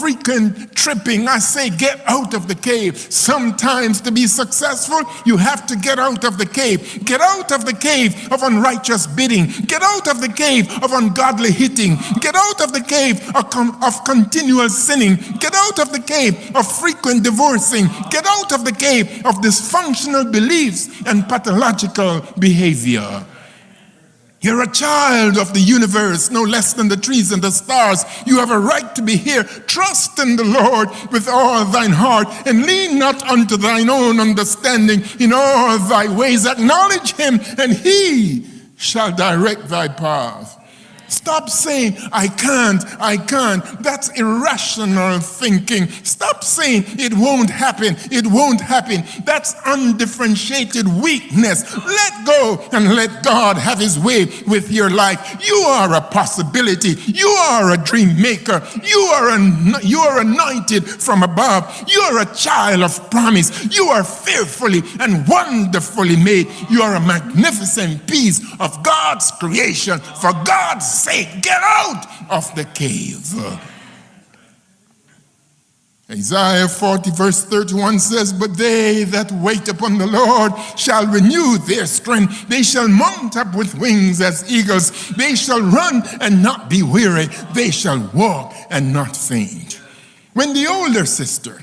frequent tripping, I say get out of the cave. Sometimes to be successful, you have to get out of the cave. Get out of the cave of unrighteous bidding. Get out of the cave of ungodly hitting. Get out of the cave of continual sinning. Get out of the cave of frequent divorcing. Get out of the cave of dysfunctional beliefs and pathological behavior. You're a child of the universe, no less than the trees and the stars. You have a right to be here. Trust in the Lord with all thine heart, and lean not unto thine own understanding. In all thy ways acknowledge him, and he shall direct thy path. Stop saying, I can't. That's irrational thinking. Stop saying, it won't happen. That's undifferentiated weakness. Let go and let God have his way with your life. You are a possibility. You are a dream maker. You are anointed from above. You are a child of promise. You are fearfully and wonderfully made. You are a magnificent piece of God's creation. For God's sake, get out of the cave. Isaiah 40 verse 31 says, but they that wait upon the Lord shall renew their strength. They shall mount up with wings as eagles. They shall run and not be weary. They shall walk and not faint. When the older sister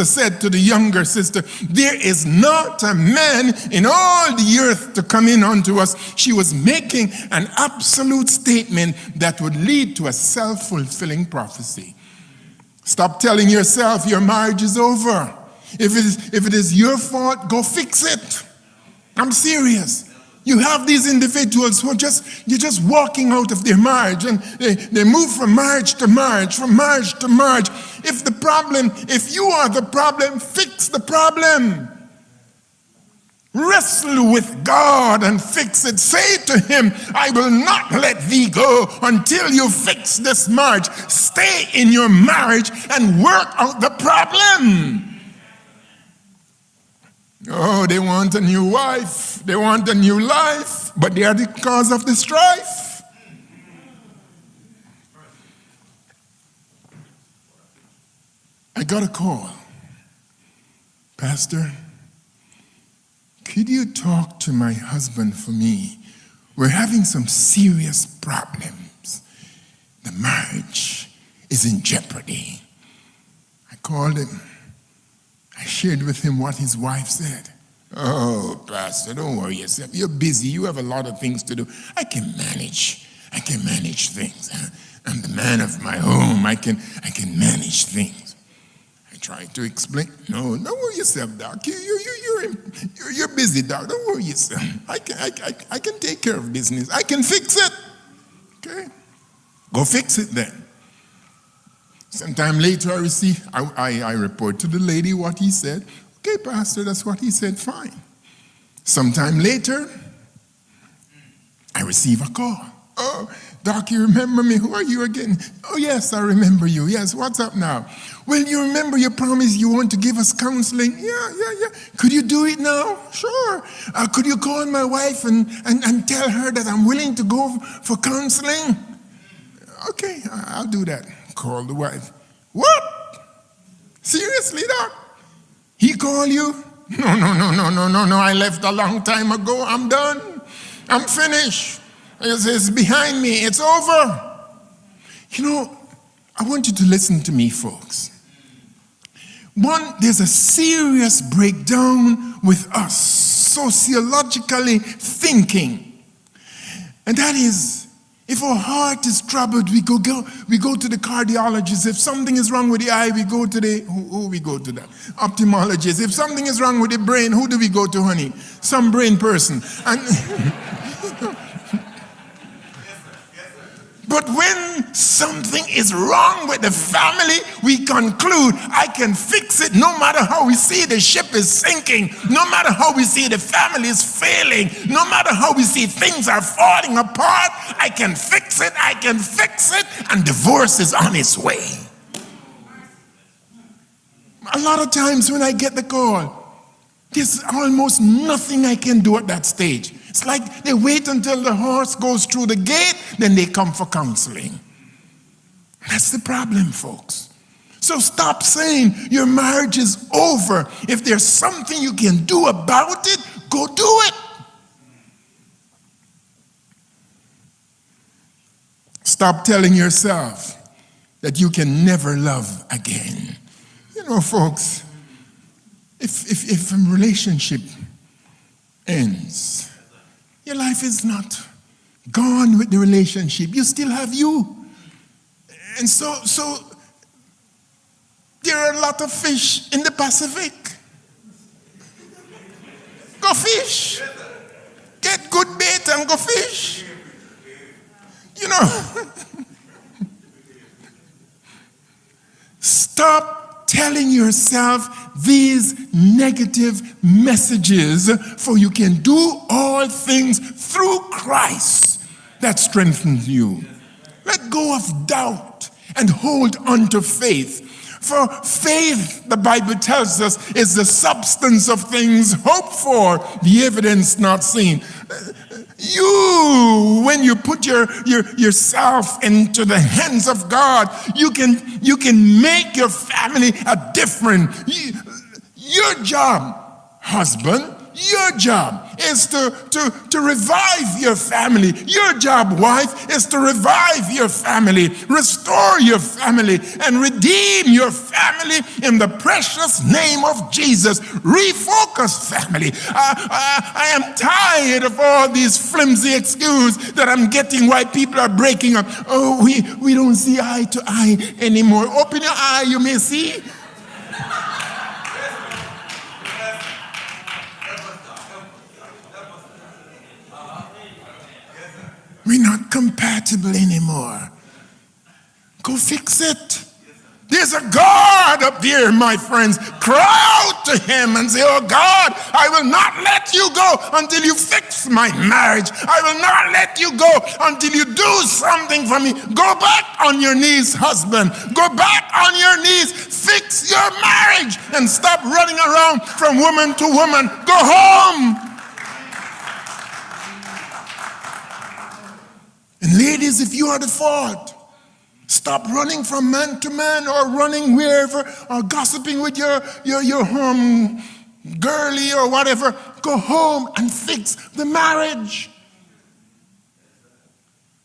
said to the younger sister, there is not a man in all the earth to come in unto us, she was making an absolute statement that would lead to a self-fulfilling prophecy. Stop telling yourself your marriage is over. If it is your fault, go fix it. I'm serious. You have these individuals who you're just walking out of their marriage, and they move from marriage to marriage, from marriage to marriage. If you are the problem, fix the problem. Wrestle with God and fix it. Say to him, I will not let thee go until you fix this marriage. Stay in your marriage and work out the problem. Oh, they want a new wife. They want a new life, but they are the cause of the strife. I got a call. Pastor, could you talk to my husband for me? We're having some serious problems. The marriage is in jeopardy. I called him. I shared with him what his wife said. Oh, Pastor, don't worry yourself. You're busy. You have a lot of things to do. I can manage things. I'm the man of my home. I can manage things. I tried to explain. No, don't worry yourself, Doc. You're busy, Doc. Don't worry yourself. I can take care of business. I can fix it. Okay? Go fix it then. Sometime later, I report to the lady what he said. Okay, Pastor, that's what he said, fine. Sometime later, I receive a call. Oh, Doc, you remember me? Who are you again? Oh, yes, I remember you. Yes, what's up now? Well, you remember your promise you want to give us counseling? Yeah. Could you do it now? Sure. Could you call my wife and tell her that I'm willing to go for counseling? Okay, I'll do that. Call the wife. What? Seriously, Doc? He called you? No. I left a long time ago. I'm done. I'm finished. It's behind me. It's over. You know, I want you to listen to me, folks. One, there's a serious breakdown with us, sociologically thinking. And that is, if our heart is troubled, we go to the cardiologist. If something is wrong with the eye, we go to who we go to that? Ophthalmologist. If something is wrong with the brain, who do we go to, honey? Some brain person. And but when something is wrong with the family, we conclude, I can fix it no matter how we see the ship is sinking, no matter how we see the family is failing, no matter how we see things are falling apart, I can fix it, and divorce is on its way. A lot of times when I get the call, there's almost nothing I can do at that stage. It's like they wait until the horse goes through the gate, then they come for counseling. That's the problem, folks. So stop saying your marriage is over. If there's something you can do about it, go do it. Stop telling yourself that you can never love again. You know, folks, if a relationship ends, your life is not gone with the relationship. You still have you. And so there are a lot of fish in the Pacific. Go fish. Get good bait and go fish. You know, stop telling yourself these negative messages, for you can do all things through Christ that strengthens you. Let go of doubt and hold on to faith. For faith, the Bible tells us, is the substance of things hoped for, the evidence not seen. When you put yourself into the hands of God, you can make your family a different. Your job, husband, your job is to revive your family. Your job, wife, is to revive your family, restore your family, and redeem your family in the precious name of Jesus. Refocus, family. I am tired of all these flimsy excuses that I'm getting why people are breaking up. Oh, we don't see eye to eye anymore. Open your eye, you may see. We're not compatible anymore. Go fix it. There's a God up there, my friends. Cry out to him and say, oh God, I will not let you go until you fix my marriage. I will not let you go until you do something for me. Go back on your knees, husband. Go back on your knees. Fix your marriage and stop running around from woman to woman. Go home. And ladies, if you are the fault, stop running from man to man or running wherever or gossiping with your home girlie or whatever. Go home and fix the marriage.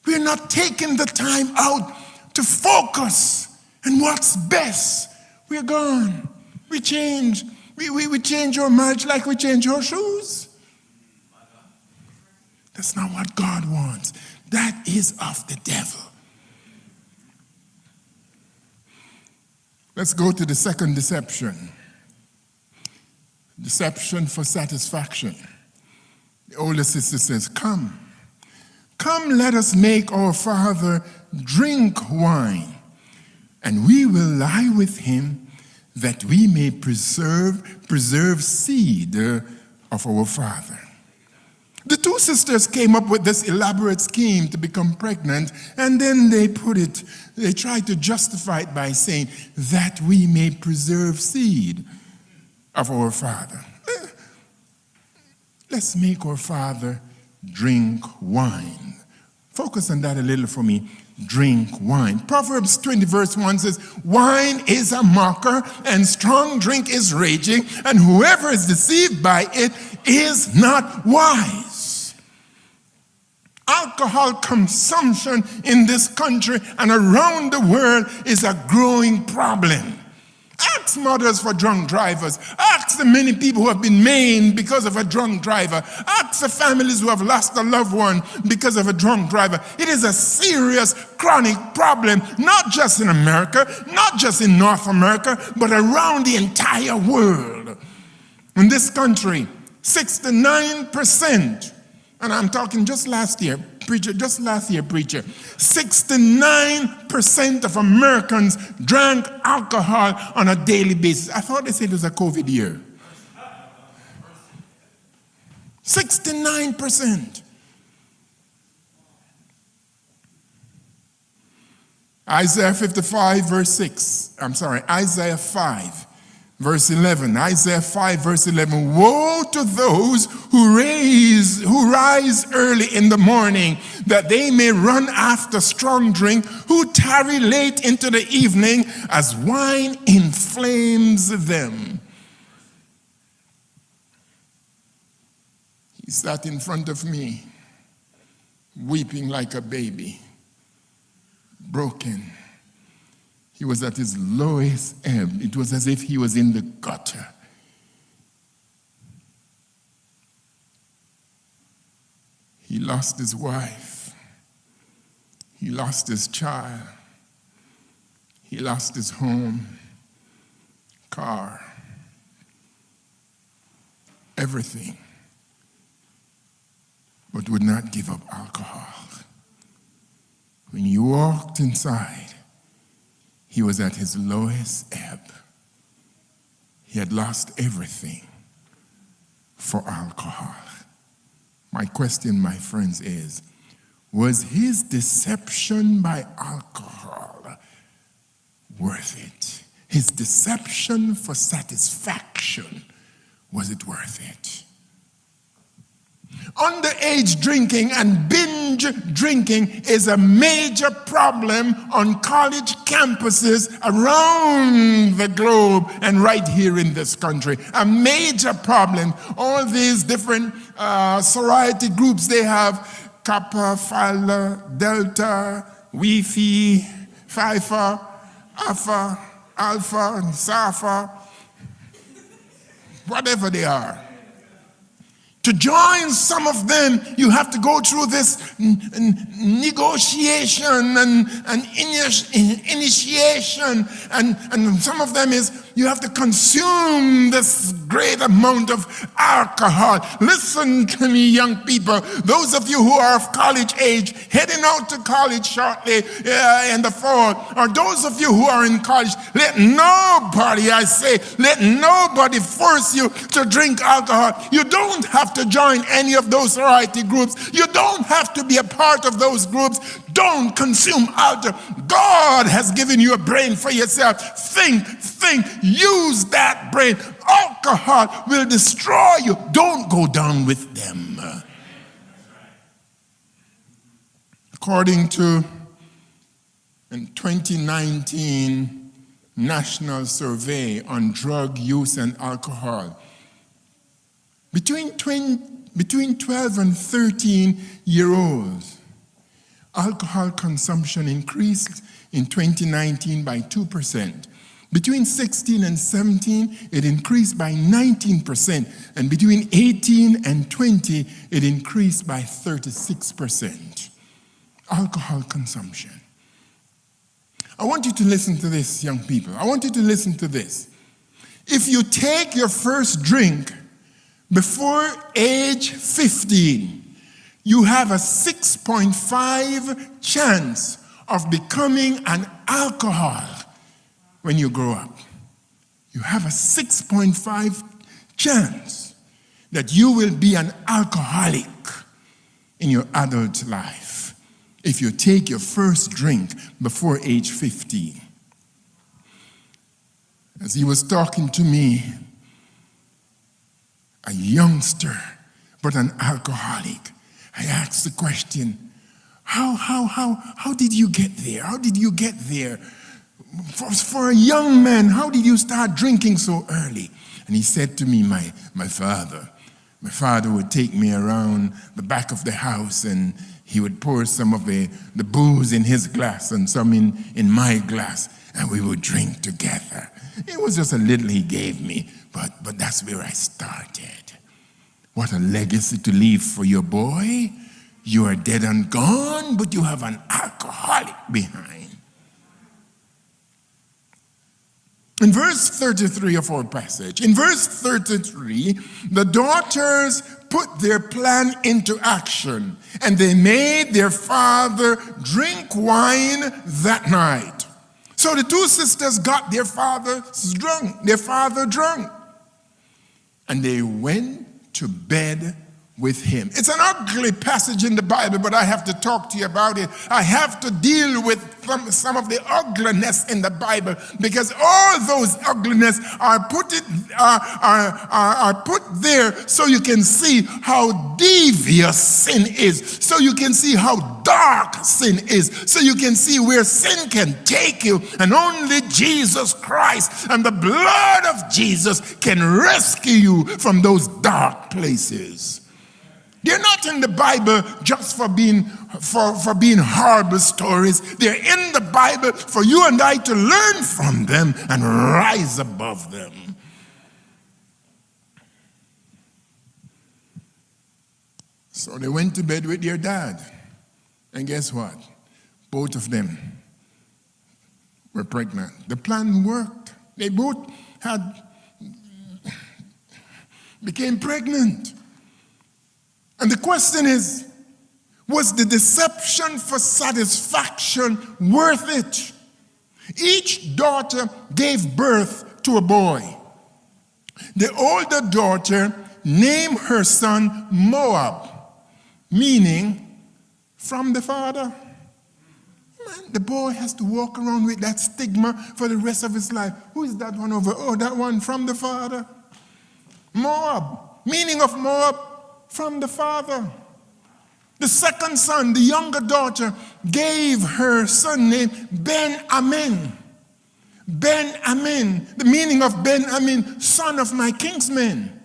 We're not taking the time out to focus on what's best. We're gone. We change. We change our marriage like we change our shoes. That's not what God wants. That is of the devil. Let's go to the second deception. Deception for satisfaction. The older sister says, come, let us make our father drink wine, and we will lie with him that we may preserve seed of our father. The two sisters came up with this elaborate scheme to become pregnant, and then they tried to justify it by saying that we may preserve seed of our father. Let's make our father drink wine. Focus on that a little for me. Drink wine. Proverbs 20 verse 1 says, wine is a mocker and strong drink is raging, and whoever is deceived by it is not wise. Alcohol consumption in this country and around the world is a growing problem. Ask mothers for drunk drivers. Ask the many people who have been maimed because of a drunk driver. Ask the families who have lost a loved one because of a drunk driver. It is a serious, chronic problem, not just in America, not just in North America, but around the entire world. In this country, 69%, and I'm talking just last year, preacher, 69% of Americans drank alcohol on a daily basis. I thought they said it was a COVID year. 69%. Isaiah 5, Verse 11, Isaiah 5, verse 11. Woe to those who rise early in the morning, that they may run after strong drink, who tarry late into the evening, as wine inflames them. He sat in front of me, weeping like a baby, broken. He was at his lowest ebb. It was as if he was in the gutter. He lost his wife. He lost his child. He lost his home, car, everything, but would not give up alcohol. When you walked inside, he was at his lowest ebb. He had lost everything for alcohol. My question, my friends, is, was his deception by alcohol worth it? His deception for satisfaction, was it worth it? Underage drinking and binge drinking is a major problem on college campuses around the globe and right here in this country. A major problem. All these different sorority groups, they have Kappa, Phi, Delta, Wi-Fi, Phi, Alpha, Sapha, whatever they are. To join some of them, you have to go through this negotiation and initiation. And some of them is you have to consume this great amount of alcohol. Listen to me, young people. Those of you who are of college age, heading out to college shortly in the fall, or those of you who are in college, let nobody force you to drink alcohol. You don't have to join any of those sorority groups. You don't have to be a part of those groups. Don't consume alcohol. God has given you a brain for yourself. Think, use that brain. Alcohol will destroy you. Don't go down with them. According to a 2019 National Survey on Drug Use and Alcohol, between 12 and 13-year-olds, alcohol consumption increased in 2019 by 2%. Between 16 and 17, it increased by 19%. And between 18 and 20, it increased by 36%. Alcohol consumption. I want you to listen to this, young people. I want you to listen to this. If you take your first drink before age 15, you have a 6.5 chance of becoming an alcoholic when you grow up. You have a 6.5 chance that you will be an alcoholic in your adult life if you take your first drink before age 15. As he was talking to me, a youngster, but an alcoholic, I asked the question, how did you get there? How did you get there? For a young man, how did you start drinking so early? And he said to me, my father would take me around the back of the house and he would pour some of the booze in his glass and some in my glass, and we would drink together. It was just a little he gave me, but that's where I started. What a legacy to leave for your boy. You are dead and gone, but you have an alcoholic behind. In verse 33 of our passage, in verse 33, the daughters put their plan into action, and they made their father drink wine that night. So the two sisters got their father drunk, and they went to bed with him. It's an ugly passage in the Bible, but I have to talk to you about it. I have to deal with some of the ugliness in the Bible, because all those ugliness are put there so you can see how devious sin is, so you can see how dark sin is, so you can see where sin can take you, and only Jesus Christ and the blood of Jesus can rescue you from those dark places. They're not in the Bible just for being horrible stories. They're in the Bible for you and I to learn from them and rise above them. So they went to bed with their dad. And guess what? Both of them were pregnant. The plan worked. They both became pregnant. And the question is, was the deception for satisfaction worth it? Each daughter gave birth to a boy. The older daughter named her son Moab, meaning from the father. Man, the boy has to walk around with that stigma for the rest of his life. Who is that one over? Oh, that one from the father. Moab, meaning of Moab, from the father. The second son, the younger daughter, gave her son name Ben-Amin. Ben-Amin, the meaning of Ben-Amin, son of my kinsmen.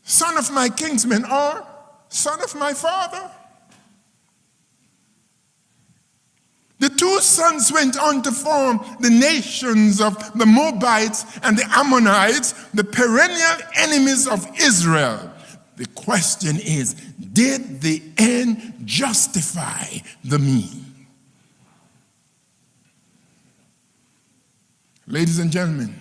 Son of my kinsmen, or son of my father. The two sons went on to form the nations of the Moabites and the Ammonites, the perennial enemies of Israel. The question is, did the end justify the means? Ladies and gentlemen,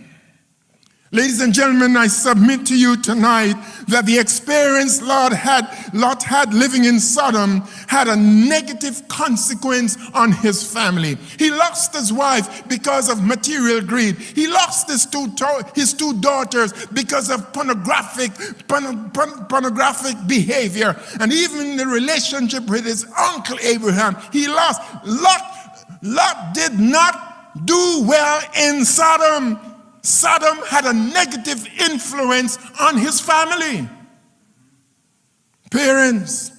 I submit to you tonight that the experience Lot had living in Sodom had a negative consequence on his family. He lost his wife because of material greed. He lost his two daughters because of pornographic behavior. And even the relationship with his uncle Abraham, he lost. Lot did not do well in Sodom. Sodom had a negative influence on his family. Parents,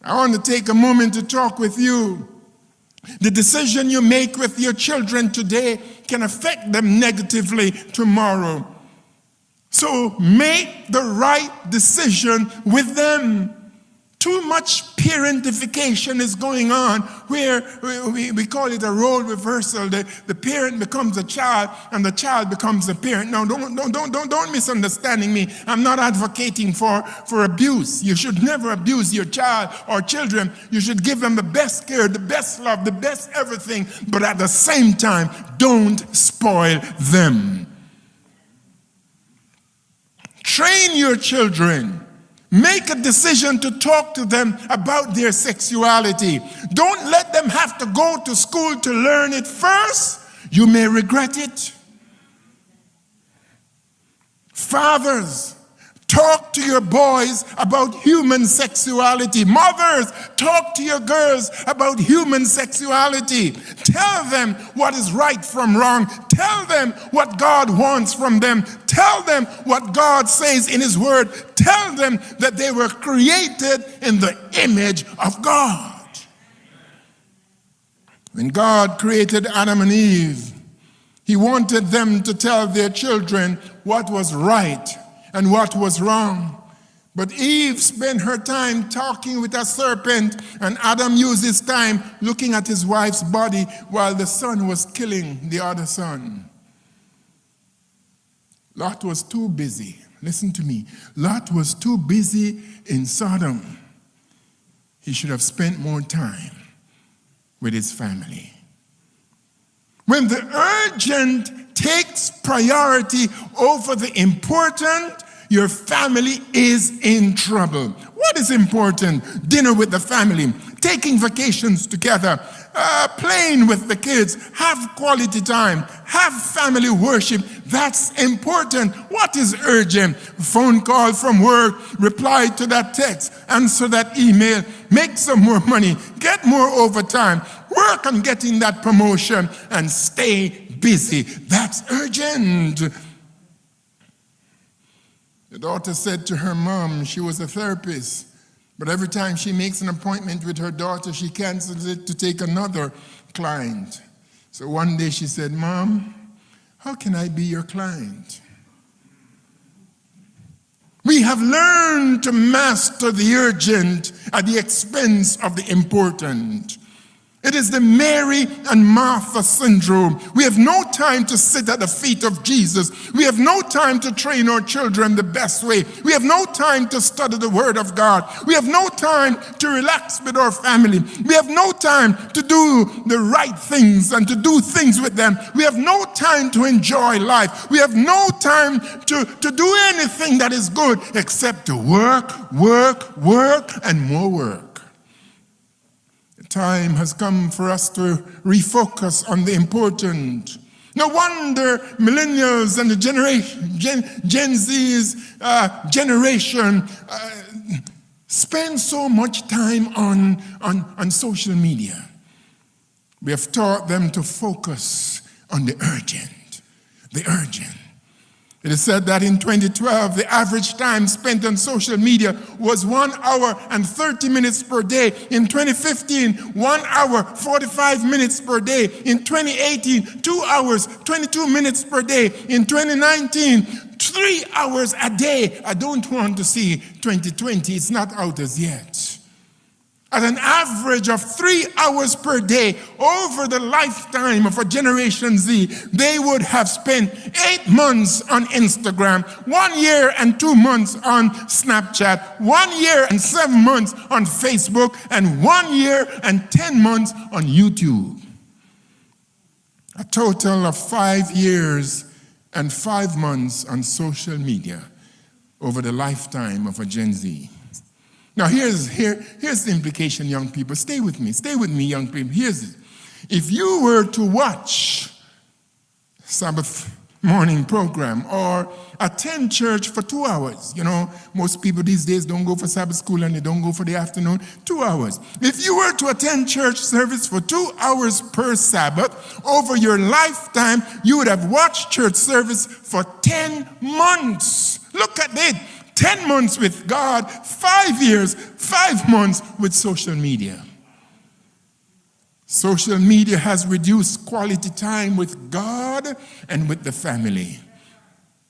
I want to take a moment to talk with you. The decision you make with your children today can affect them negatively tomorrow. So make the right decision with them. Too much parentification is going on where we call it a role reversal. The parent becomes a child and the child becomes a parent. Now, don't misunderstanding me. I'm not advocating for abuse. You should never abuse your child or children. You should give them the best care, the best love, the best everything. But at the same time, don't spoil them. Train your children. Make a decision to talk to them about their sexuality. Don't let them have to go to school to learn it first. You may regret it. Fathers, talk to your boys about human sexuality. Mothers, talk to your girls about human sexuality. Tell them what is right from wrong. Tell them what God wants from them. Tell them what God says in His Word. Tell them that they were created in the image of God. When God created Adam and Eve, He wanted them to tell their children what was right and what was wrong. But Eve spent her time talking with a serpent, and Adam used his time looking at his wife's body while the son was killing the other son. Lot was too busy. Listen to me. Lot was too busy in Sodom. He should have spent more time with his family. When the urgent takes priority over the important, your family is in trouble. What is important? Dinner with the family, taking vacations together, playing with the kids. Have quality time. Have family worship. That's important. What is urgent? Phone call from work, reply to that text, answer that email, make some more money, get more overtime, work on getting that promotion, and stay busy. That's urgent. The daughter said to her mom, she was a therapist, but every time she makes an appointment with her daughter, she cancels it to take another client. So one day she said, Mom, how can I be your client? We have learned to master the urgent at the expense of the important. It is the Mary and Martha syndrome. We have no time to sit at the feet of Jesus. We have no time to train our children the best way. We have no time to study the Word of God. We have no time to relax with our family. We have no time to do the right things and to do things with them. We have no time to enjoy life. We have no time to do anything that is good except to work, work, work, and more work. Time has come for us to refocus on the important. No wonder millennials and the Gen Z's generation spend so much time on social media. We have taught them to focus on the urgent, the urgent. It is said that in 2012, the average time spent on social media was 1 hour and 30 minutes per day. In 2015, 1 hour, 45 minutes per day. In 2018, 2 hours, 22 minutes per day. In 2019, 3 hours a day. I don't want to see 2020. It's not out as yet. At an average of 3 hours per day over the lifetime of a Generation Z, they would have spent 8 months on Instagram, 1 year and 2 months on Snapchat, 1 year and 7 months on Facebook, and 1 year and 10 months on YouTube. A total of 5 years and 5 months on social media over the lifetime of a Gen Z. Now, here's the implication, young people. Stay with me, young people. Here's it. If you were to watch Sabbath morning program or attend church for 2 hours, most people these days don't go for Sabbath school and they don't go for the afternoon, 2 hours. If you were to attend church service for 2 hours per Sabbath, over your lifetime, you would have watched church service for 10 months. Look at it. 10 months with God, 5 years, 5 months with social media. Social media has reduced quality time with God and with the family.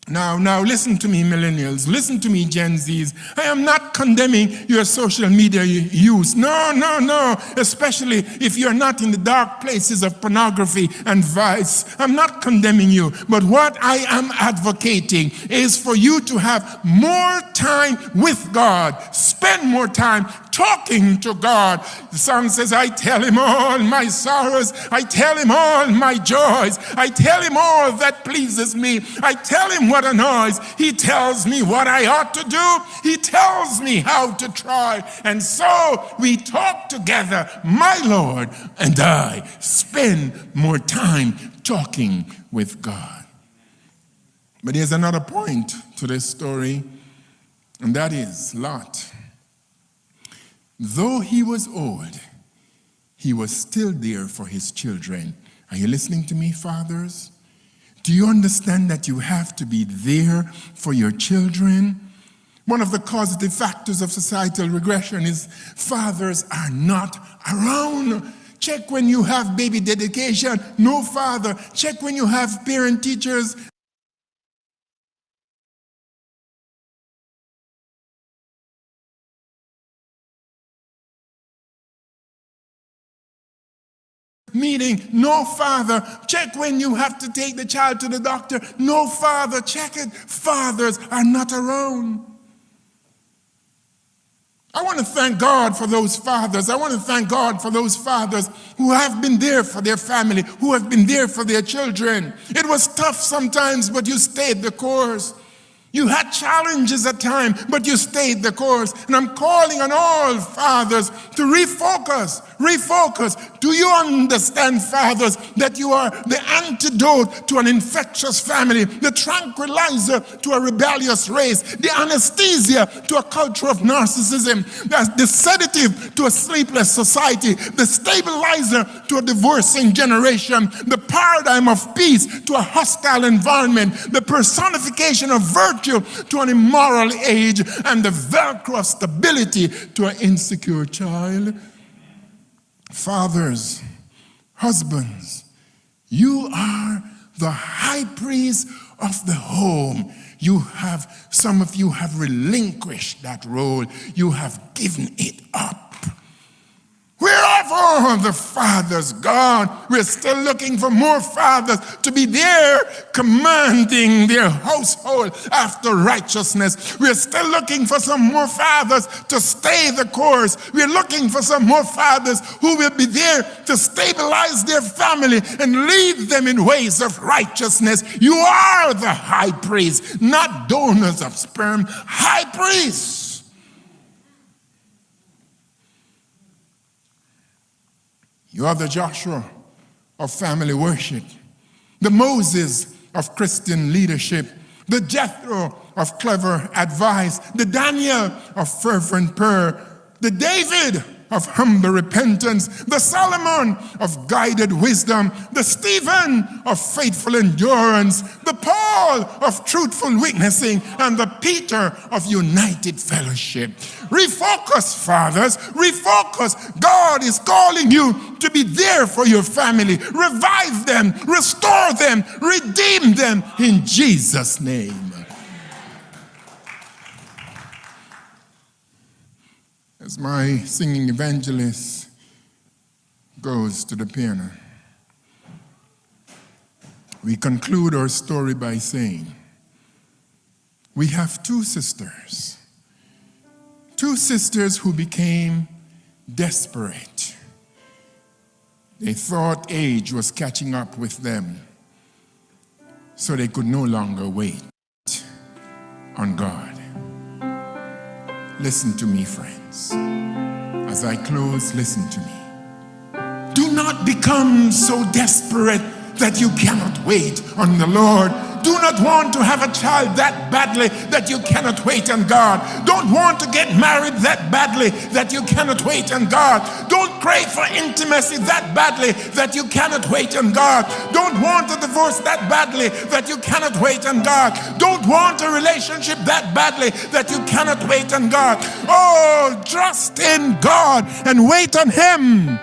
Now listen to me, millennials. Listen to me, Gen Zs. I am not condemning your social media use. No. Especially if you're not in the dark places of pornography and vice. I'm not condemning you. But what I am advocating is for you to have more time with God. Spend more time talking to God. The song says, I tell him all my sorrows. I tell him all my joys. I tell him all that pleases me. I tell him what annoys. He tells me what I ought to do. He tells me how to try. And so we talk together, my Lord and I spend more time talking with God. But there's another point to this story, and that is Lot. Though he was old, he was still there for his children. Are you listening to me, fathers? Do you understand that you have to be there for your children? One of the causative factors of societal regression is fathers are not around. Check when you have baby dedication, no father. Check when you have parent-teachers meeting, no father. Check when you have to take the child to the doctor, no father. Check it. Fathers are not around. I want to thank God for those fathers. I want to thank God for those fathers who have been there for their family, who have been there for their children. It was tough sometimes, but you stayed the course. You had challenges at times, but you stayed the course. And I'm calling on all fathers to refocus. Refocus. Do you understand, fathers, that you are the antidote to an infectious family, the tranquilizer to a rebellious race, the anesthesia to a culture of narcissism, the sedative to a sleepless society, the stabilizer to a divorcing generation, the paradigm of peace to a hostile environment, the personification of virtue to an immoral age, and the velcro of stability to an insecure child. Fathers, husbands, you are the high priest of the home. Some of you have relinquished that role. You have given it up. Where are all the fathers gone? We're still looking for more fathers to be there commanding their household after righteousness. We're still looking for some more fathers to stay the course. We're looking for some more fathers who will be there to stabilize their family and lead them in ways of righteousness. You are the high priest, not donors of sperm, high priests. You are the Joshua of family worship, the Moses of Christian leadership, the Jethro of clever advice, the Daniel of fervent prayer, the David of humble repentance, the Solomon of guided wisdom, the Stephen of faithful endurance, the Paul of truthful witnessing, and the Peter of united fellowship. Refocus, fathers, refocus. God is calling you to be there for your family. Revive them, restore them, redeem them in Jesus' name. As my singing evangelist goes to the piano, we conclude our story by saying, we have two sisters who became desperate. They thought age was catching up with them, so they could no longer wait on God. Listen to me, friends. As I close, listen to me. Do not become so desperate that you cannot wait on the Lord. Do not want to have a child that badly that you cannot wait on God. Don't want to get married that badly that you cannot wait on God. Don't crave for intimacy that badly that you cannot wait on God. Don't want a divorce that badly that you cannot wait on God. Don't want a relationship that badly that you cannot wait on God. Oh, trust in God and wait on Him.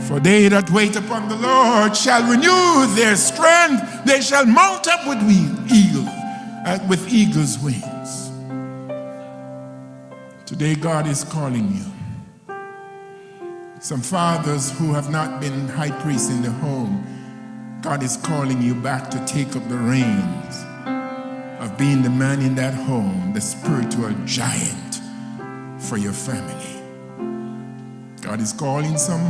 For they that wait upon the Lord shall renew their strength. They shall mount up with eagle's wings. Today God is calling you. Some fathers who have not been high priests in the home, God is calling you back to take up the reins of being the man in that home, the spiritual giant for your family. God is calling some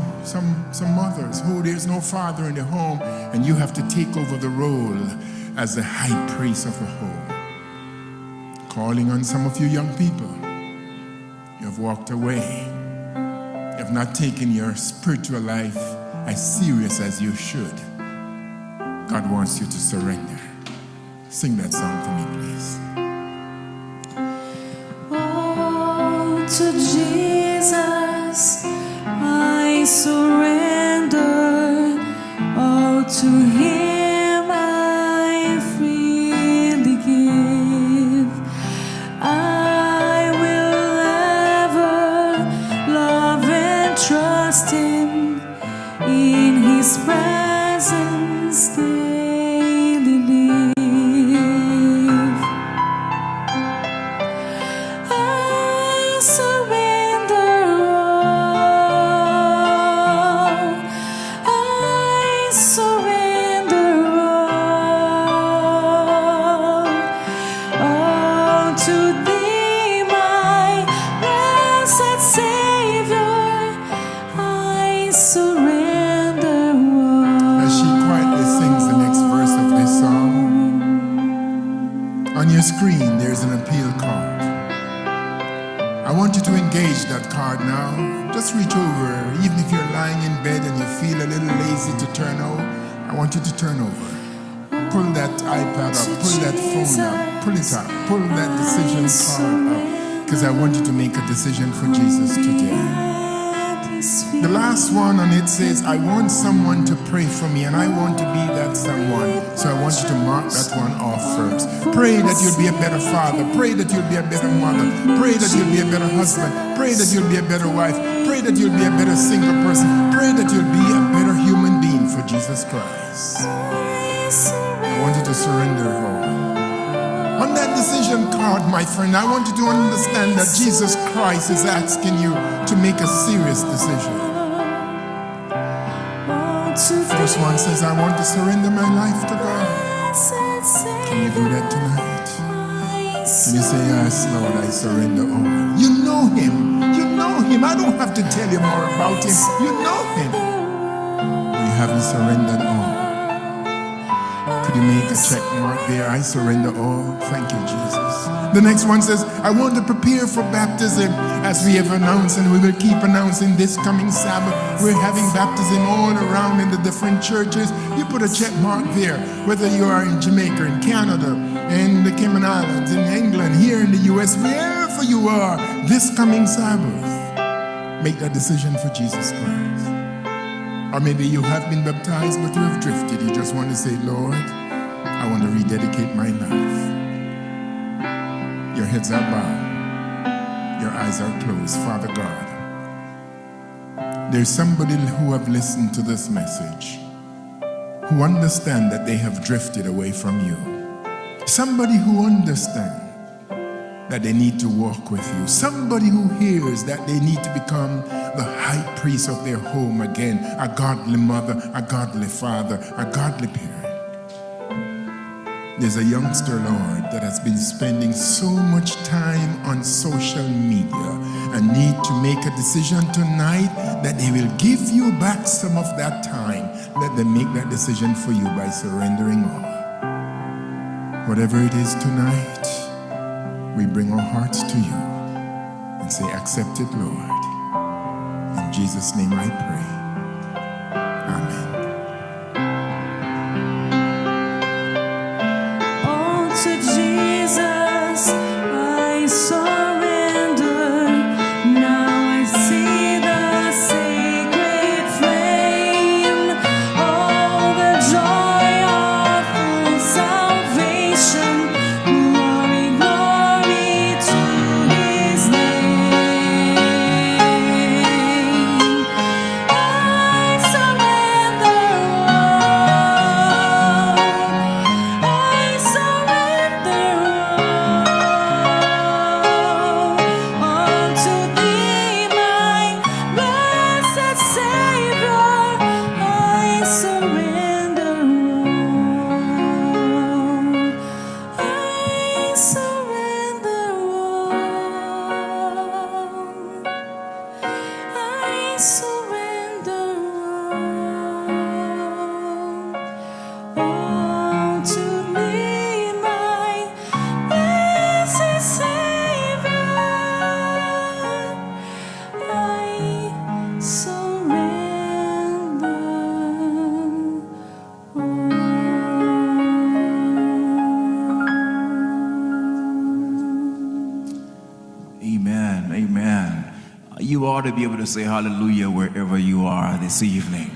mothers who there's no father in the home, and you have to take over the role as the high priest of the home. Calling on some of you young people. You have walked away. You have not taken your spiritual life as serious as you should. God wants you to surrender. Sing that song for me, please. Oh, to Jesus I surrender, all to Him I freely give. I will ever love and trust Him, in His presence daily live. I surrender all. screen, there's an appeal card. I want you to engage that card now. Just reach over, even if you're lying in bed and you feel a little lazy to turn over, I want you to turn over. Pull that iPad up, pull that phone up, pull it up, pull that decision card up, because I want you to make a decision for Jesus today. The last one on it says, I want someone to pray for me and I want to be that someone. So I want you to mark that one off first. Pray that you'll be a better father. Pray that you'll be a better mother. Pray that you'll be a better husband. Pray that you'll be a better wife. Pray that you'll be a better single person. Pray that you'll be a better human being for Jesus Christ. I want you to surrender all. On that decision card, my friend, I want you to understand that Jesus Christ is asking you to make a serious decision. First one says, I want to surrender my life to God. Can you do that tonight? Can you say, yes, Lord, I surrender all? You know Him. You know Him. I don't have to tell you more about Him. You know Him. You haven't surrendered all. Could you make a check mark there? I surrender all. Thank you, Jesus. The next one says, I want to prepare for baptism, as we have announced, and we will keep announcing this coming Sabbath. We're having baptism all around in the different churches. You put a check mark there, whether you are in Jamaica, in Canada, in the Cayman Islands, in England, here in the US, wherever you are, this coming Sabbath, make that decision for Jesus Christ. Or maybe you have been baptized, but you have drifted. You just want to say, Lord, I want to rededicate my life. Your heads are bowed. Your eyes are closed. Father God, there's somebody who have listened to this message, who understand that they have drifted away from you. Somebody who understands that they need to walk with you. Somebody who hears that they need to become the high priest of their home again, a godly mother, a godly father, a godly parent. There's a youngster, Lord, that has been spending so much time on social media and need to make a decision tonight that they will give you back some of that time. Let them make that decision for you by surrendering all. Whatever it is tonight, we bring our hearts to you and say, accept it, Lord. In Jesus' name I pray. Amen. Oh, to Jesus I surrender. Now I see the sacred flame. Oh, the joy of full salvation. Glory, glory to His name. I surrender all. I surrender all unto Thee, my blessed Savior. I surrender all. I surrender all. I surrender all to Thee, my blessed Savior. I surrender all. Amen. Amen. You ought to be able to say hallelujah wherever you are this evening.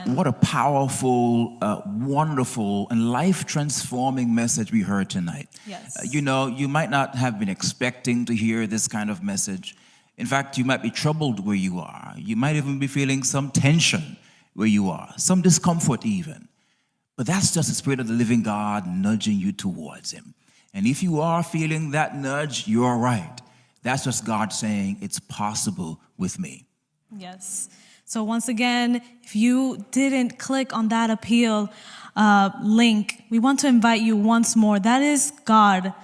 What a powerful, wonderful, and life-transforming message we heard tonight. Yes. You know, you might not have been expecting to hear this kind of message. In fact, you might be troubled where you are. You might even be feeling some tension where you are, some discomfort even. But that's just the Spirit of the living God nudging you towards Him. And if you are feeling that nudge, you're right. That's just God saying, it's possible with me. Yes. So once again, if you didn't click on that appeal link, we want to invite you once more. That is God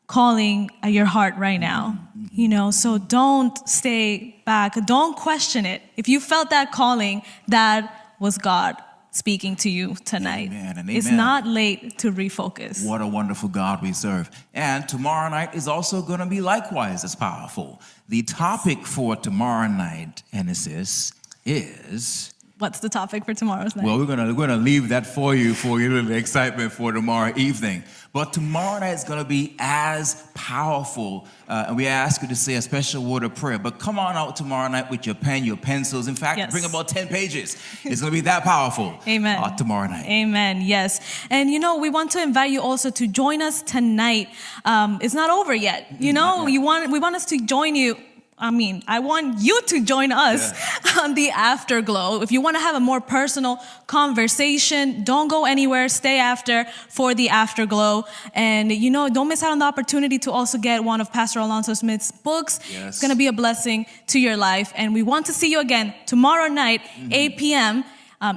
calling at your heart right now. You know, so don't stay back. Don't question it. If you felt that calling, that was God speaking to you tonight. Amen and It's amen. not late to refocus. What a wonderful God we serve. And tomorrow night is also going to be likewise as powerful. The topic for tomorrow night, Genesis, is... What's the topic for tomorrow's night? Well, we're gonna leave that for you the excitement for tomorrow evening. But tomorrow night is gonna be as powerful, and we ask you to say a special word of prayer. But come on out tomorrow night with your pen, your pencils. In fact, Yes. bring about 10 pages. It's gonna be that powerful. Amen. Tomorrow night. Amen. Yes. And we want to invite you also to join us tonight. It's not over yet. We want us to join you. I want you to join us on the Afterglow. If you want to have a more personal conversation, don't go anywhere. Stay after for the Afterglow. And, don't miss out on the opportunity to also get one of Pastor Alonso Smith's books. Yes. It's going to be a blessing to your life. And we want to see you again tomorrow night, 8 p.m.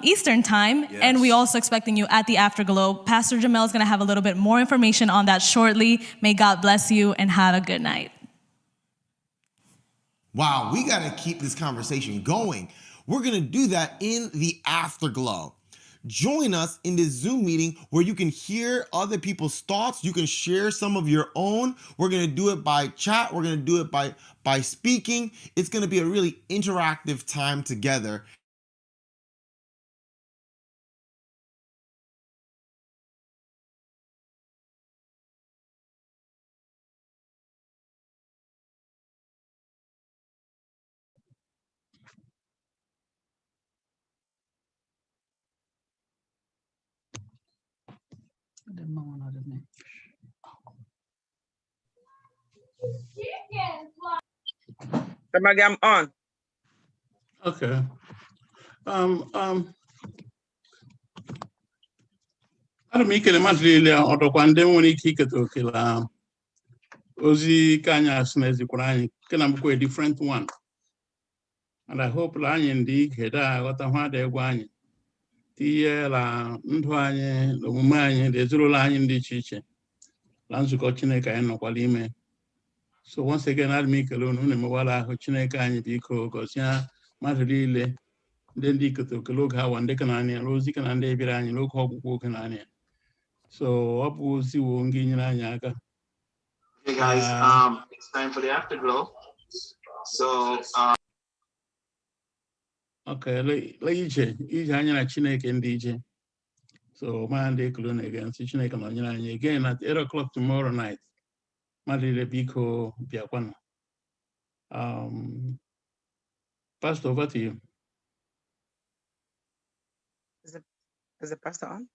Eastern time. Yes. And we also expecting you at the Afterglow. Pastor Jamel is going to have a little bit more information on that shortly. May God bless you and have a good night. Wow, we got to keep this conversation going. We're going to do that in the Afterglow. Join us in this Zoom meeting where you can hear other people's thoughts. You can share some of your own. We're going to do it by chat. We're going to do it by speaking. It's going to be a really interactive time together. I'm on. Okay. Ana m ikele mmadụ niile ọdọkwa ndị nwere ike iketa okele ozi ka anyị asị na ezikwara anyị nke na mbụkwa a different one. And I hope la anyị ndị ike da aghọta hwa dị egwu anyị tinye la ndụ anyị na omume anyị na ezinụlọ anyị ndị iche iche la nzukọ Chineke anyị nọkwala ime. So once again, ana m ikele unu emewala ahụ Chineke anyị biko gọzie mmadụ niile ndị iketa okele oge awa ndị ka na-anya ozi ka na ndị bịara anyị n'oge ọgwụgwụ oge na-anya. So ọ bụ ozi wo ngị nyere anyị aka. Hey guys, it's time for the Afterglow. So Okay, le ije anyị na Chineke ndị ije. So ma ndị ekele na again, si Chineke nọ nyere anyị again at 8 o'clock tomorrow night. Mmadụ niile biko bịakwanụ. Pastor, over to you. Is the pastor on?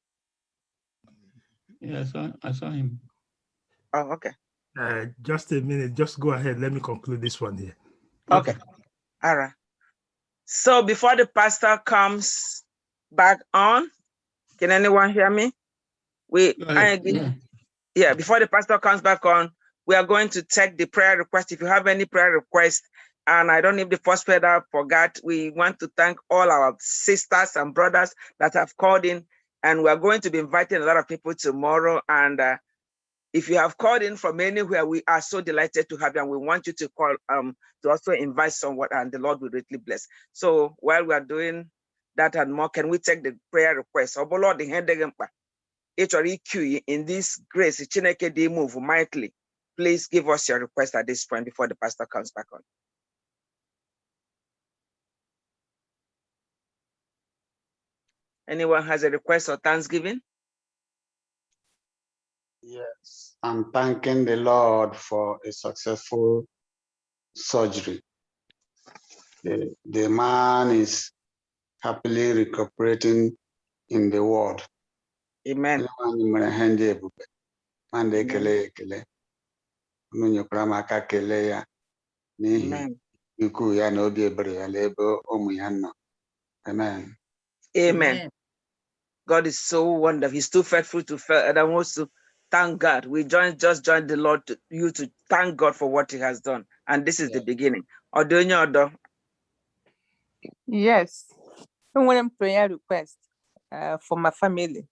Yeah, I saw him. Oh, okay. Just a minute. Just go ahead. Let me conclude this one here. Okay. All right. So before the pastor comes back on, can anyone hear me? Before the pastor comes back on, we are going to take the prayer request. If you have any prayer request, and I don't know if the first prayer forgot, we want to thank all our sisters and brothers that have called in, and we are going to be inviting a lot of people tomorrow. And if you have called in from anywhere, we are so delighted to have you, and we want you to call to also invite someone, and the Lord will greatly bless. So while we are doing that and more, can we take the prayer request? In this grace, Chineke dey move mightily. Please give us your request at this point before the pastor comes back on. Anyone has a request or thanksgiving? yes, I'm thanking the Lord for a successful surgery. The man is happily recuperating in the ward. Amen. Amen. Amen. God is so wonderful. He's too faithful to fail. And I want to thank God. We just joined the Lord to thank God for what he has done. And this is the beginning. Yes. I want a prayer request for my family.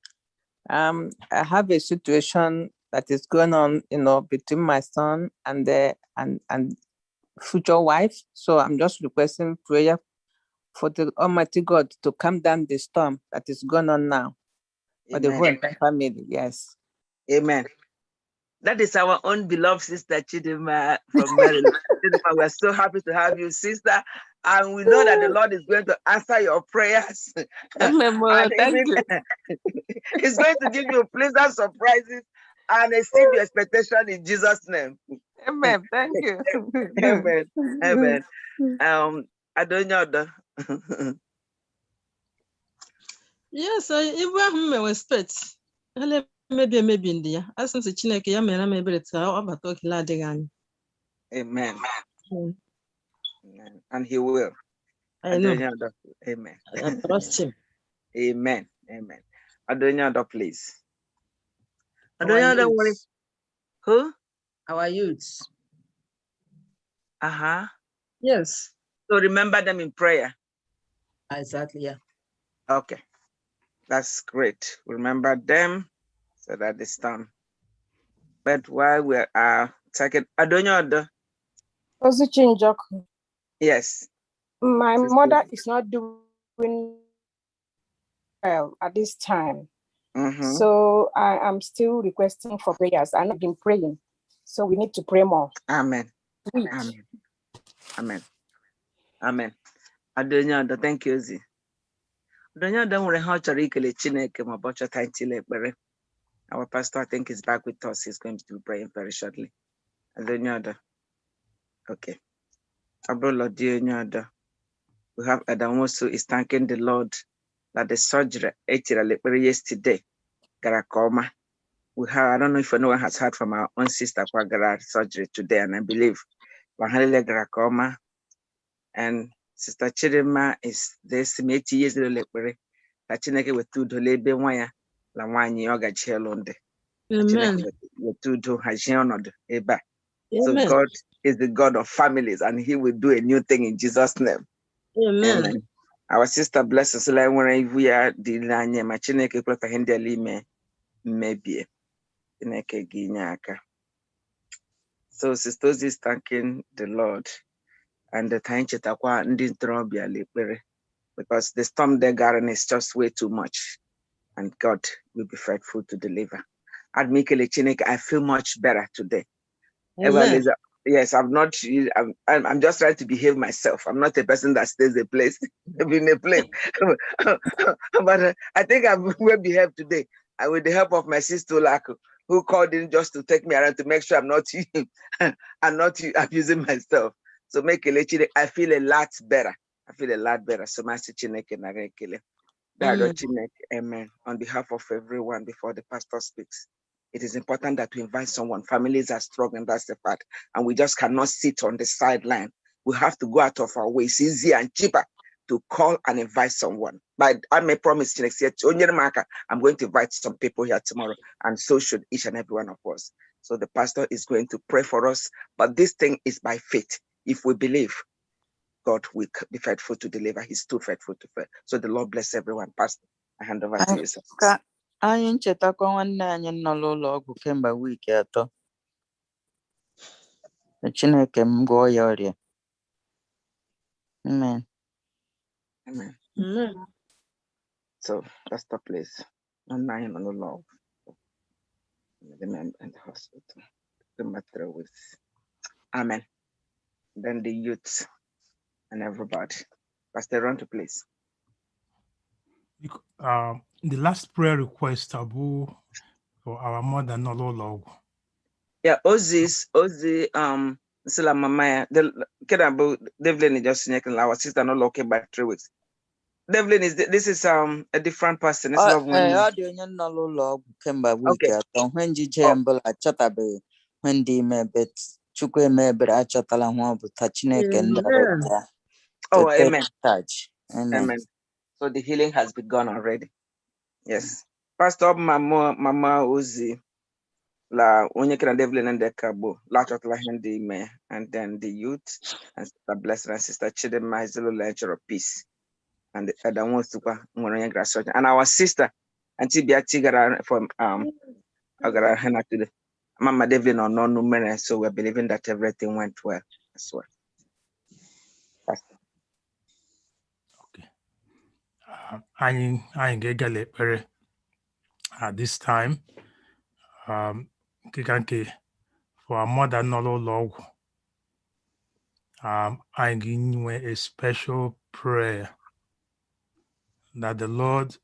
I have a situation that is going on, between my son and future wife. So I'm just requesting prayer for the Almighty God to calm down the storm that is going on now for the whole entire family. Yes. Amen. That is our own beloved sister Chidima from Maryland. Chidima, we're so happy to have you, sister. And we know that the Lord is going to answer your prayers. Amen. And Thank you. He's going to give you pleasant surprises and exceed your expectation in Jesus' name. Amen. Thank you. Amen. Amen. Adonyodo. Yes, Abraham may respect. Maybe in there. As since the Chineke, ya may not be about talking Ladigan. Amen. And he will. I know. Adonyodo. Amen. I trust him. Amen. Amen. Adonyodo, please. Our Adonyodo, youths. who? Our youths. Yes. So remember them in prayer. Exactly, yeah. Okay. That's great. Remember them so that this time. But while we are taking Adonyodo. Yes. My mother is not doing well at this time. So I am still requesting for prayers. I've been praying. So we need to pray more. Amen. Sweet. Amen. Amen. Amen. Adonyodo, thank you, Ozi. Adonyodo nwere ha chọrọ ikele Chineke ma bọchọta ntịle ekpere. Our pastor, I think, is back with us. He's going to be praying very shortly. Adonyodo. Okay. Abrola Adonyodo. We have Adamosu is thanking the Lord that the surgery yesterday gara koma. We have, I don't know if anyone has heard from our own sister Kwagara surgery today, and I believe Wahalele gara koma. And Sister Chidima is this 80 years old. That Chineke wetudo lebe wanya la wanyi oga chelonde. Amen. Wetudo hajionodo eba. So Amen. God is the God of families, and He will do a new thing in Jesus' name. Amen. Amen. Our sister blesses like when we are the Lanya Machineke Klota Hendelime maybe Chineke Ginyaka. So Sister is thanking the Lord and the time chetakwa ndi ntorobia lekpere, because the storm there garden is just way too much, and God will be faithful to deliver. Admikele Chineke, I feel much better today. Amen. Yes, I'm just trying to behave myself. I'm not a person that stays in a place. But I think I'm well behaved today. And with the help of my sister Lako, who called in just to take me around to make sure I'm not abusing myself. So I feel a lot better. So my Chineke narekele. Amen. On behalf of everyone, before the pastor speaks, it is important that we invite someone. Families are struggling, that's the part. And we just cannot sit on the sideline. We have to go out of our way. It's easier and cheaper to call and invite someone. But I may promise next year, I'm going to invite some people here tomorrow, and so should each and every one of us. So the pastor is going to pray for us, but this thing is by faith. If we believe, God will be faithful to deliver. He's too faithful to fail. So the Lord bless everyone. Pastor, I hand over to you, sir. Anyị nchetakwa nwanne anyị nọ n'ụlọ ọgwụ kemgbe wiki atọ. Chineke m gwọọ ya ọrịa. Amen. Amen. Amen. So that's the place. I'm lying on the log. The man in the hospital. The matter with. Amen. Then the youth and everybody. Pastor, run to place. The last prayer request, Abu, for our mother, Nolo Log. Yeah, Ozzy, Sila Mamaya, the kid about Devlin is just our sister no local by 3 weeks. Devlin this is a different person. It's not one. Ọ dị onye nọ n'ụlọ ọgwụ kemgbe wiki atọ. When njije mbụla achọtabeghị when dị ime bet Chukwu emebere achọtala nwa ọ bụ ta Chineke ndị ya. Oh, amen. Touch. Amen. So the healing has begun already. Yes. Pastor Mama Ozzy. La onye kena Devlin and the Cabo, La Chotla Handy me, and then the youth, and Sister Blessed and Sister Chidema is a little lecture of peace. And the other ones to go, and our sister, and Tibia Tigara from Agara Hana to the Mama Devlin or no numerous, so we're believing that everything went well as well. anyị ga-egale ekpere at this time. Nke for our mother n'ụlọ ọgwụ. I give a special prayer that the Lord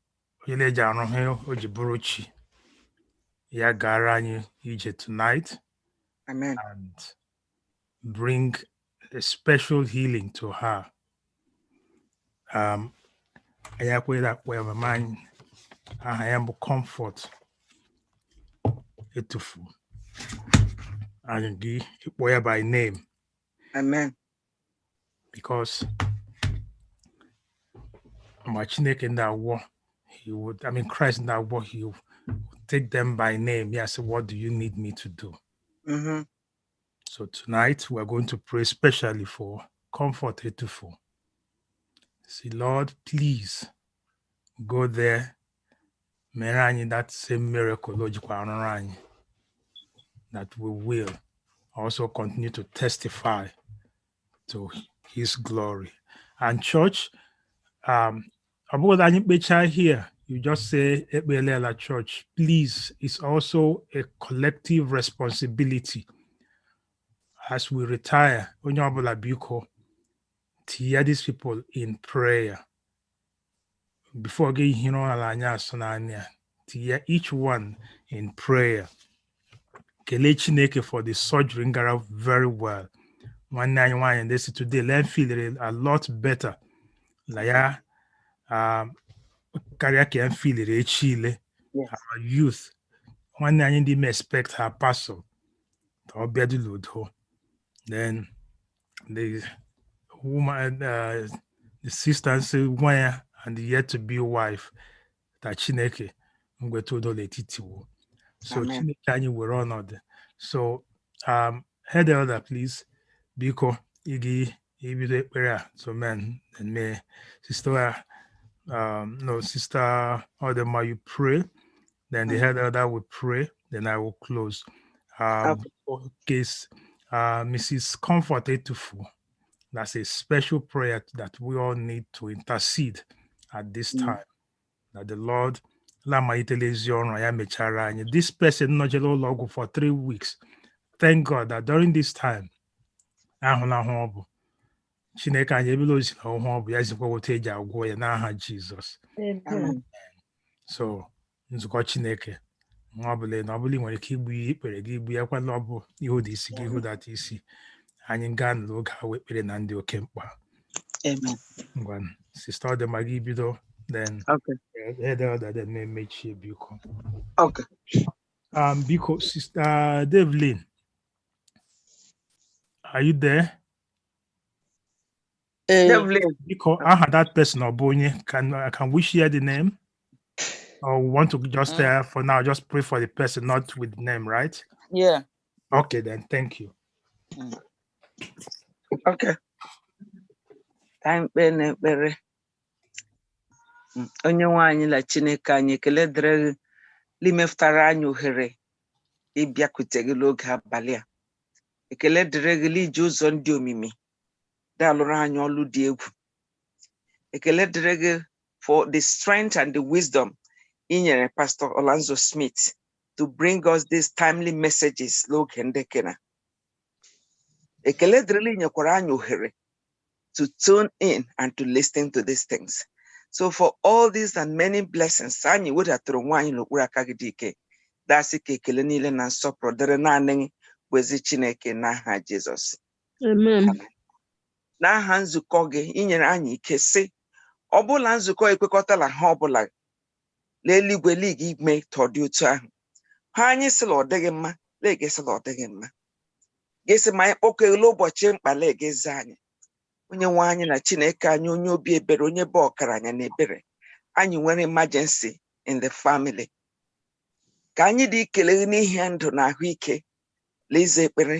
tonight. Amen. And bring a special healing to her. I pray that where my mind, I am comfort. Etufu. And by name. Amen. Because my Chineke in that war, Christ in that war, he would take them by name. Yes, what do you need me to do? Mm-hmm. So tonight we're going to pray specially for comfort. Etufu. See, Lord, please go there. Merani, that same miracle, that we will also continue to testify to his glory. And church, here, you just say Ebelela Church, please, it's also a collective responsibility as we retire. To hear these people in prayer. Before getting to hear each one in prayer. Kele Chineke for the surgery ngara very well. One and this today, let feel a lot better. Laya career can feel it Chile. Our youth. One nine didn't expect her pastor to be the Then the woman, the sister say one and the yet to be wife that Chineke ngwetodole. So Chineke were honored. So head elder, please. Biko igi ibido prayer to men and me. Sister Sister Odema, you pray. Then the head elder will pray. Then I will close. Case Mrs. Comfort Etufu. That's a special prayer that we all need to intercede at this time. That the Lord this person not logo for 3 weeks. Thank God that during this time, Chineke anyị ebilo si na ọhụụ bụ ya zikwa wote eji agwọ ya n'aha Jizọs. Amen. So nzukọ Chineke nwa ọbụla na ọbụla nwere ike igbu ikpere gị igbu ya kwala ọbụ ihu dị isi gị ihu data isi anyị gaa n'oge awa ekpere na ndị oke mkpa. Amen. Ngwa Sister Odema gị bido, then then na-emechi biko. Okay. Biko Sister Devlin, are you there? Because I had that person or Bonye. Can we share the name? Or we want to just for now just pray for the person, not with the name, right? Yeah. Okay, then thank you. Okay. Time very. Onye nwe anyị la Chineke anyị ekele dịrị limeftara anyị ohere ịbịakwute gị n'oge abalị a. Ekele dịrị gị iji ụzọ ndị omimi dalụrụ anyị ọlụ dị egwu. Ekele dịrị gị for the strength and the wisdom inyere Pastor Olanzo Smith to bring us these timely messages n'oge ndị kena. Ekele dịrị inyekwara anyị ohere to tune in and to listen to these things. So for all these and many blessings, anyị wedatụrụ nwaanyị n'okpuru aka gị dị ike. Dasị ka ekele niile na nsọpụrụ dịrị naanị wezi Chineke n'aha Jizọs. Amen. N'aha nzukọ gị inyere anyị ike sị ọbụla nzukọ ekwekọtala ha ọbụla n'eluigwe ligi ime tọdị otu ahụ. Ha anyị sịla ọ dịghị mma, lege sịla ọ dịghị mma. Gịsị ma anyị kpọkele ụbọchị mkpa legeze anyị. Onye nwe anyị na Chineke anyị onye obi ebere onye bụ ọkaranya na ebere. Anyị nwere emergency in the family. Ka anyị dị ikele n'ihe ndụ na ahụike leze ekpere.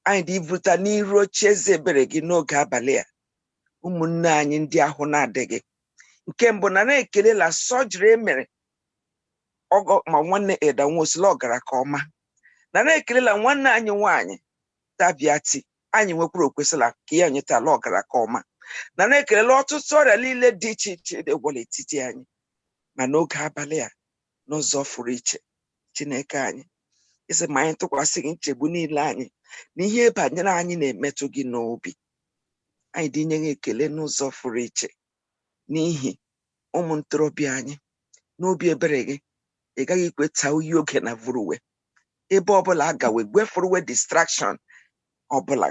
Anyị dị ibuta n'iru oche eze ebere gị n'oge abalị a. Ụmụnne anyị ndị ahụ na-adịghị. Nke mbụ na na-ekele la surgery emere ọgọ ma nwanne Eda Nwosila ọgara ka ọma. Na na-ekele la nwanne anyị nwaanyị Tabiati anyị nwekwara okwesịla ka ya nyetala ọgara ka ọma. na na-ekelele ọtụtụ ọrịa niile dị iche iche dịgwala etiti anyị ma n'oge abalị a n'ụzọ furu iche. Chineke anyị isi ma anyị tụkwasị gị nchegbu niile anyị na ihe banyere anyị na-emetụ gị n'obi, anyị dị inye gị ekele n'ụzọ furu iche n'ihi ụmụ ntorobịa anyị n'obi ebere gị. Ị gaghị ikweta uyi oge na vuruwe ebe ọbụla a gawe gwefuruwe distraction ọbụla,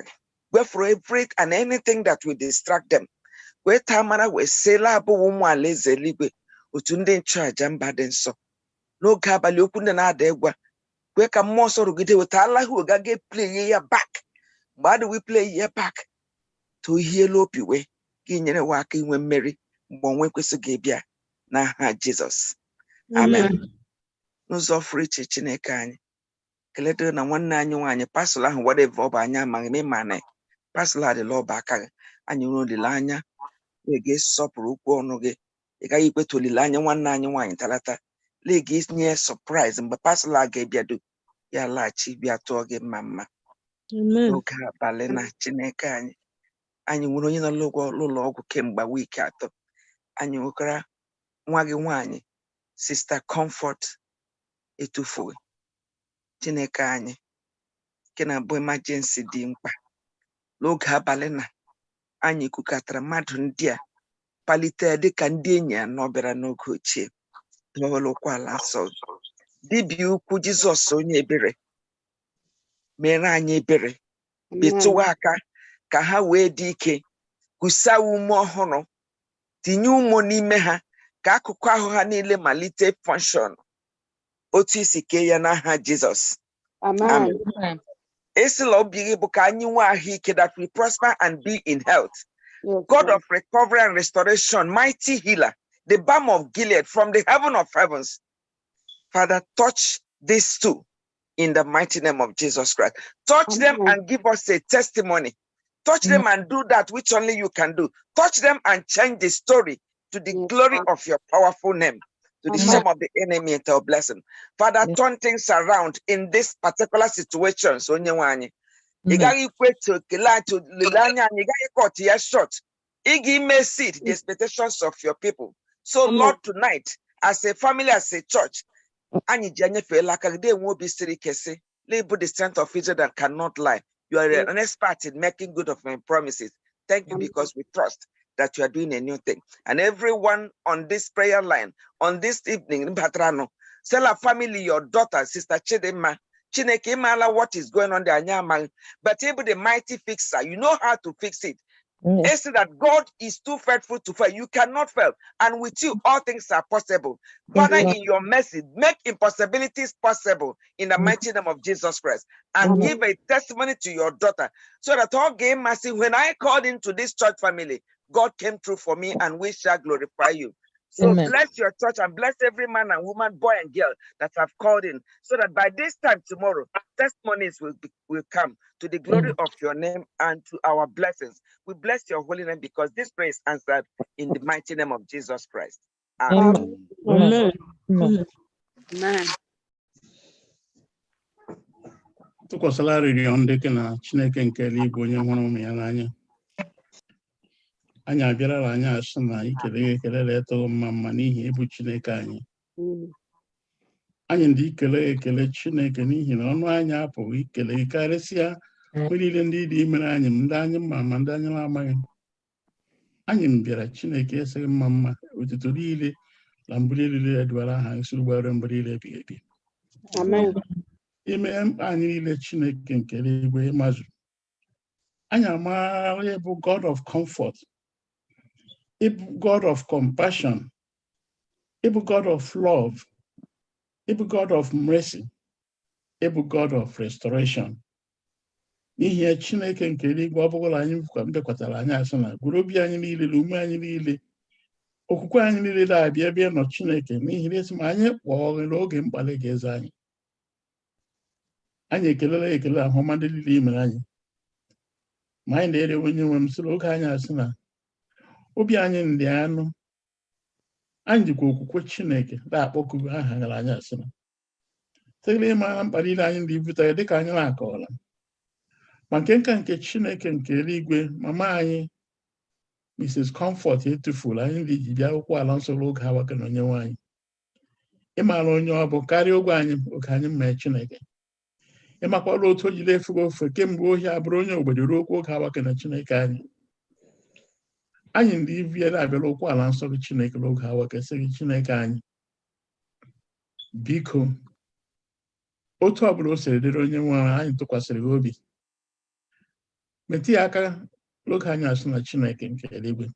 gwefuru every and anything that will distract them. Weta mara wee sela abụghị ụmụ alaeze eluigwe otu ndị nchụaja mba dị nsọ n'oge abalị. Okwu ndị na-ada egwa kwe ka mmụọ nsọ rugide weta alaghị oga ga play ya back mgbe adị we play ya back to hielu obi wee gị nyere wa aka inwe mmeri mgbe onwe kwesịghị ịbịa n'aha Jizọs, amen. N'ụzọ furu iche Chineke anyị keledere na nwanne anyị nwaanyị pasụl ahụ wadeve ọ bụ anya amaghị m ịma na pasụl adịla ọba aka gị, anyị nwere olileanya ị ga-esọpụrụ okwu ọnụ gị. Ị gaghị ikweta olileanya nwanne anyị nwaanyị talata lee gị nye sọpraịz mgbe pasụl a ga-ebiado ya laghachi bịa tụọ gị mma mma n'oge abalị na Chineke anyị nwere onye nọ n'ụlọ ọgwụ kemgbe wiiki 3. Anyị nwekwara nwa gị nwaanyị Sista Comfort etufughị. Chineke anyị nke na-abụ emergency dị mkpa n'oge abalị na anyị kukatara mmadụ ndị a palite dịka ndị enyi ya n'ọbịara n'oge ochie n'ụlọkwala nsọ. Dibịa ukwu Jizọs onye ebere mere anyị ebere betụwa aka ka ha wee dị ike, kusaa ume ọhụrụ, tinye ụmụ n'ime ha ka akụkụ ahụ ha niile malite function otu isi kee ya n'aha Jizọs, amen. Esila obi gị bụ ka anyị nwee ahụike, that we prosper and be in health. God of recovery and restoration, mighty healer, the balm of Gilead from the heaven of heavens. Father, touch these two in the mighty name of Jesus Christ. Touch them and give us a testimony. Touch them and do that which only you can do. Touch them and change the story to the glory of your powerful name, to the shame of the enemy and to our blessing. Father, turn things around in this particular situation. So, you got to cut your short. You may see the expectations of your people. So, Lord, tonight, as a family, as a church, they won't be serious. Label the strength of Israel that cannot lie. You are an expert in making good of my promises. Thank you because we trust that you are doing a new thing. And everyone on this prayer line, on this evening, Patrano, tell our family, your daughter, Sister Chidema, Chineke Mala, what is going on there? But able the mighty fixer, you know how to fix it. It's that God is too faithful to fail. You cannot fail. And with you, all things are possible. Father, in your mercy, make impossibilities possible in the mighty name of Jesus Christ. And give a testimony to your daughter. So that all game mercy, when I called into this church family, God came through for me and we shall glorify you. So bless your church and bless every man and woman, boy and girl that have called in. So that by this time tomorrow, testimonies will come to the glory of your name and to our blessings. We bless your holy name because this prayer is answered in the mighty name of Jesus Christ. Amen. Amen. Amen. tụkwasịla arịrịọ ndị gị na Chineke nke eluigwe onye hụrụ ụmụ ya n'anya. Anyị abịarala anyị asị na ikele gị ekele na-etọghị mma mma n'ihi ịbụ Chineke anyị. Anyị ndị ikele ekele Chineke n'ihi na ọnụ anyị apụghị ikele gị karịsịa mgbe niile ndị dị imere anyị ndị anyị mma ma ndị anyị na-amaghị. Anyị bịara Chineke esighị mma mma otuto niile na mbuli niile edwara aha isi gbara mgbe niile ebighị ebi. Amen. Ime mkpa anyị niile Chineke nke eluigwe mazụ. Anyị amaara ịbụ God of comfort, ịbụ God of compassion, ịbụ God of love, ịbụ God of mercy, ịbụ God of restoration. N'ihi Chineke nke eluigwe ọ bụghị anyị mbekwatara anyị asị na gwuru obi anyị niile na ume anyị niile, okwukwe anyị niile na-abịa ebe nọ Chineke n'ihi na esi ma anyị kpọọ gị n'oge mkpali ga-eze anyị. Anyị ekelela ekele ahụma ndị niile imere anyị. Ma anyị na-ere onye nwe m sịrị oge anyị asị na obi anyị ndị anụ. Anyị jikwa okwukwe Chineke na-akpọku aha gara anyị asị na tegele ịmara mkpa niile anyị ndị butere dịka anyị na-akọọla. Ma nke nka nke Chineke nke eluigwe, mama anyị Mrs. Comfort etufula anyị ndị ji bịa akwụkwọ ala nsọ n'oge awa ka na onye nwanyị ịmara onye ọ bụ karịa ogwe anyị oge anyị mma Chineke ịmakwala otu o jiri efugo ofe kemgbe ohi abụrụ onye obodo ruo okwu oge awa ka na Chineke anyị ndị iviela abịala okwu ala nsọ gị Chineke n'oge awa ka sị gị Chineke anyị biko otu ọbụla o siri dịrị onye nwe anyị tụkwasịrị gị obi metụ ya aka n'oge anyị asụ na Chineke nke eluigwe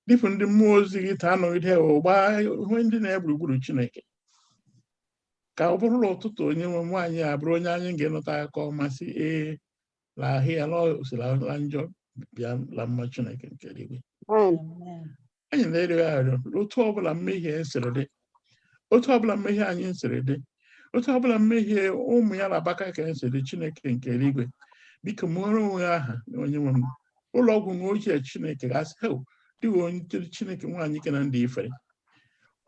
dịpụ ndị mmụọ ozi gị taa nọgide ụgba ihe ndị na-egburugburu Chineke ka ọ bụrụla ụtụtụ onye nwe nwaanyị a bụrụ onye anyị ga-enụta aka ọma sị la ahụ ya la njọ bịa la mma Chineke nke eluigwe anyị na-erịọ arịrịọ otu ọbụla mmehie siri dị otu ọbụla mmehie anyị siri dị otu ọbụla mmehie ụmụ ya na Abaka ka esi dị Chineke nke eluigwe biko mụọrọ onwe aha onye nwe m ụlọ ọgwụ nwe ochie Chineke ga-asị dịghị onye Chineke nwaanyị ke na ndị ifere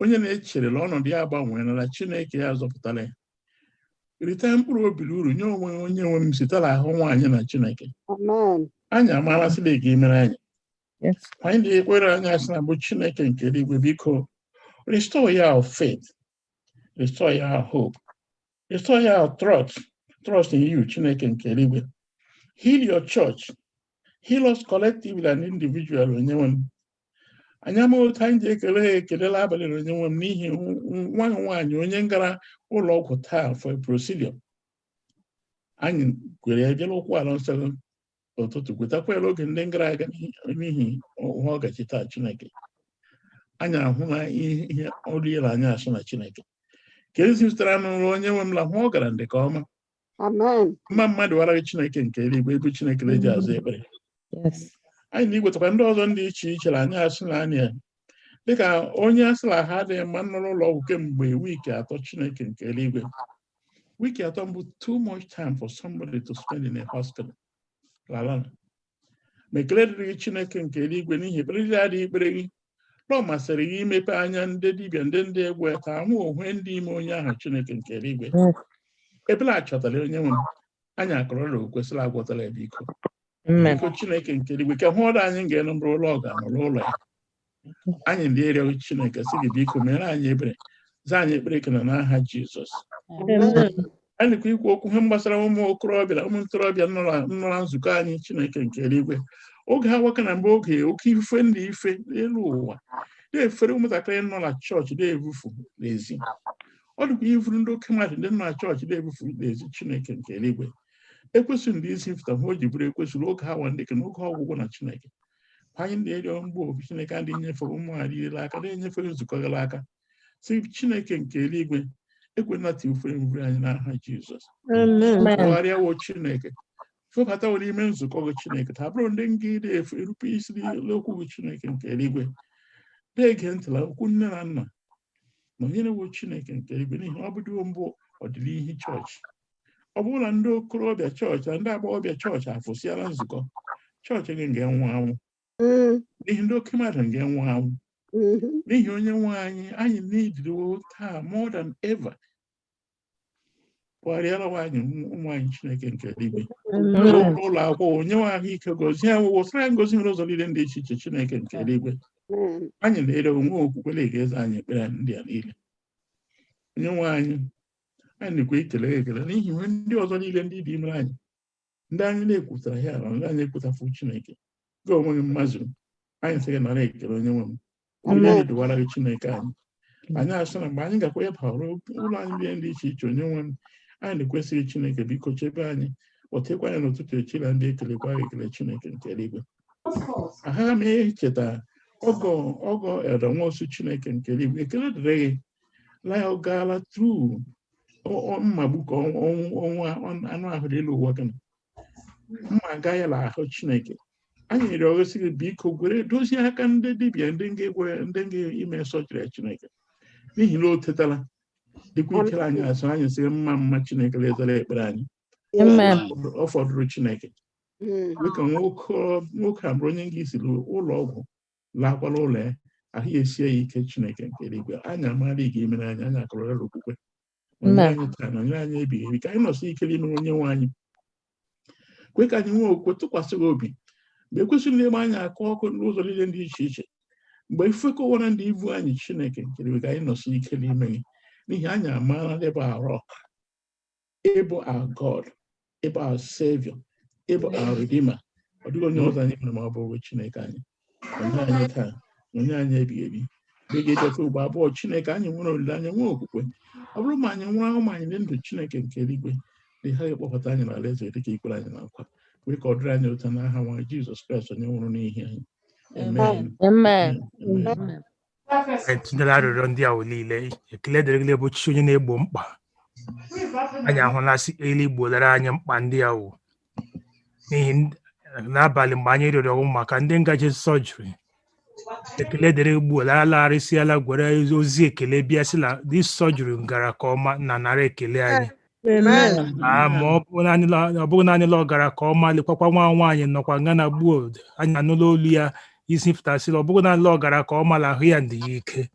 onye na-echerela ọnọdụ ya agbanweela na Chineke ya zọpụtara ya rite mkpụrụ obi uru nye onwe onye nwe m site n'ahụ nwaanyị na Chineke anyị amarasịla gị mere anyị anyị na-ekwere anyị asị na bụ Chineke nke eluigwe biko restore your faith, restore your hope, restore your trust in you Chineke nke eluigwe. Heal your church, heal us collectively and individually onye nwe m anyị ama otu anyị ji ekelela abalị onye nwe m n'ihi nwa nwaanyị onye gara ụlọ ọgwụ taa for a procedure anyị kwere ya bịala ụkwụ ala nsọ ụtụtụ kwetakwala oge ndị gara aga n'ihi ụha ọgachi taa Chineke anyị ahụ na ihe ọrụ ile anyị asụ na Chineke ka ezi zụtara n'ụlọ onye nwe m la hụ ọ gara ndị ka ọma mma mmadụ wara Chineke nke eluigwe ebe Chineke na-eji azụ ekpere anyị na-igwetakwa ndị ọzọ ndị iche iche na anyị asụ na anyị dịka onye asịla ha adịghị mma nọ n'ụlọ ọgwụ kemgbe wiiki 3 Chineke nke eluigwe wiiki 3 mbụ too much time for somebody to spend in a hospital lalana ma ekele dịrị Chineke nke eluigwe n'ihi ekpere dị adịghị ekpere gị ọ masịrị gị imepe anya ndị dibịa ndị egwe ka ahụ onwe ndị ime onye ahụ Chineke nke eluigwe ebela achọtara onye nwe m anyị akọrọla okwesịrị agwọtara ebe biko Chineke nke eluigwe ka hụ ọrụ anyị ga-enu mbụrụ ụlọ ọga n'ụlọ ụlọ ya anyị ndị ịrịọ Chineke sị gị biko mere anyị ebere zaa anyị ekpere ekele n'aha Jizọs anyị kwa ikwu okwu ihe gbasara ụmụ okorobịa ụmụ ntorobịa nọ na nzukọ anyị Chineke nke eluigwe oge ha waka na mgbe oge oke ife ndị ife n'elu ụwa na-efere ụmụntakịrị nọ na chọọchị na-ebufu n'ezi ọ dịkwa ivuru ndị oke mmadụ ndị nọ na chọọchị na-ebufu n'ezi Chineke nke eluigwe ekwesịrị ndị isi mfụta ha o ji bụrụ ekwesịrị oge ha nwa ndị ke n'oge ọgwụgwụ na Chineke anyị na-erịọ mgbe obi Chineke adị nyefe ụmụ ha niile aka na-enyefe nzukọ gara aka si Chineke nke eluigwe ekwenata ufere mvere anyị n'aha Jizọs tụgharịa wo Chineke febata nwere ime nzukọ gị Chineke ta bụrụ ndị ngide erupe isi n'okwu gị Chineke nke eluigwe na-ege ntịla okwu nne na nna na onye na-ewo Chineke nke eluigwe n'ihi ọ bụdịwo mbụ ọdịnihu chọọchị ọ bụrụ na ndị okorobịa chọọchị na ndị agbọghọbịa chọọchị afụsịala nzukọ chọọchị gị ga-enwe anwụ n'ihi ndị oke mmadụ ga-enwe anwụ n'ihi onye nwe anyị na-ejiriwo taa more than ever kwarịara nwaanyị ụmụ anyị Chineke nke eluigwe ụlọ akwụkwọ onye nwe ahụike gozie wụsara ngozi nwere ụzọ niile dị iche iche Chineke nke eluigwe anyị na-ere onwe okwukwere ga-eze anyị ekpere ndị a niile onye nwe anyị na-ekwe ekele ekele n'ihi ihe ndị ọzọ niile ndị dị ime anyị ndị anyị na-ekwutara ya na ndị anyị ekwutafụ Chineke gị onwe gị mmazụ anyị sị gị nara ekele onye nwe m onye anyị dụwara gị Chineke anyị asị na mgbe anyị gakwa ịba ụlọ anyị ndị iche iche onye nwe m anyị na-ekwesịghị Chineke biko chebe anyị kpọtekwa anyị n'ụtụtụ echi na ndị ekelekwa ekele Chineke nke eluigwe agha m echeta ọgọ ede nwaosu Chineke nke eluigwe ekele dịrị gị la ya gaala tru mmagbu ka ọnwa anụ ahụ dị elu ụwa gị mma agaghị la ahụ Chineke anyị nyere ọgọsị gị biko gwere dozie aka ndị dibịa ndị ga-ime sọjiri Chineke n'ihi na o tetala dịkwa ikere anyị asụ anyị sị mma Chineke lezara ekpere anyị ọ fọdụrụ Chineke dịka nwoke a bụrụ onye nga isi ụlọ ọgwụ lakwala ụlọ ya ahụ ya esie ya ike Chineke nke eluigwe anyị amara ị ga-emere anyị akọrọla okwukwe onye anyị taa na onye anyị ebighị ebi ka anyị nọsị ikele imere onye nwe anyị kwe ka anyị nwee okwe tụkwasị gị obi mgbe ekwesịrị na-eme anyị aka ọkụ n'ụzọ niile dị iche iche mgbe ifekọwara ndị ibu anyị Chineke nkere ka anyị nọsi ike n'ime gị n'ihi anyị amaara ịbụ our rock, ịbụ our God, ịbụ our Savior, ịbụ our Redeemer. Ọ dịghị onye ọzọ anyị nwere ma ọ bụ Chineke anyị. Onye anyị taa, onye anyị ebighị ebi. Mgbe ga-ejefe ugbo abụọ Chineke anyị nwere olileanya, nwee okwukwe. Ọ bụrụ ma anyị nwụrụ ụmụ anyị dị ndụ Chineke nke eluigwe na ha ga-ekpọpụta anyị n'ala eze dịka ikwere anyị na nkwa. Wee ka ọ dịrị anyị ụtọ n'aha nwa Jizọs Kraịst onye nwụrụ n'ihi anyị. Amen. Amen. Tinyere arịrịọ ndị ahụ niile, ekele dịrị gị bụ chi onye na-egbo mkpa. Anyị ahụlasị elu igbolara anyị mkpa ndị ahụ n'ihi n'abalị mgbe anyị rịọrọ maka ndị ngaji sọjiri. Ekele dịrị gbuola alagharịsịala gwere ozi ekele bịa sị na dị sọjiri gara ka ọma na nara ekele anyị. Ma ọ bụghị naanị la ọ gara ka ọma, lekwakwa nwa nwaanyị nọkwa nga na gbuo anyị anụla olu ya isi pụtasịrị ọ bụghị naanị la ọ gara ka ọma na ahụ ya ndị ya ike.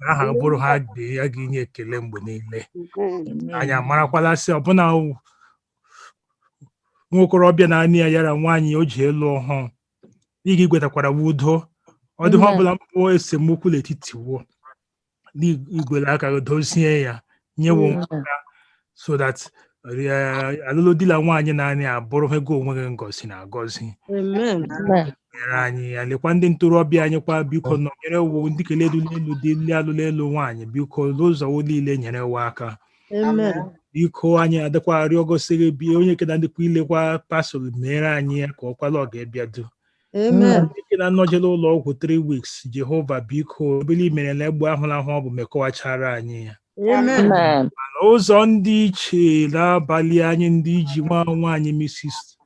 Aha bụrụ ha dị ya ga inye ekele mgbe niile. Anyị amarakwala sị ọbụna nwa okorobịa na-anị ya yara nwaanyị o ji elu ọhụụ ị gwetakwara udo. Ọ dịghị ọbụla mbụ esemokwu n'etiti wo n'igwele aka dozie ya nyewo nkwụta so that alụlụ di na nwaanyị na-anị abụrụ ego onwe gị ngozi na agọzi. Nyere anyị ya lekwa ndị ntorobịa anyị kwa biko nọnyere wo ndị kele elu dị ndị alụlụ elu nwaanyị biko n'ụzọ niile nyere wa aka. Biko anyị adịkwa arịọ gosiri bi onye keda ndịkwa ilekwa pasụl mere anyị ya ka ọ kwala ọ ga-ebịa du. Ndị na anọjela ụlọ ọgwụ 3 weeks Jehova biko ebili mere na egbe ahụ ahụ ọ bụ mekọwachara anyị ya. Mana ụzọ ndị iche n'abalị anyị ndị iji nwa nwaanyị Mrs.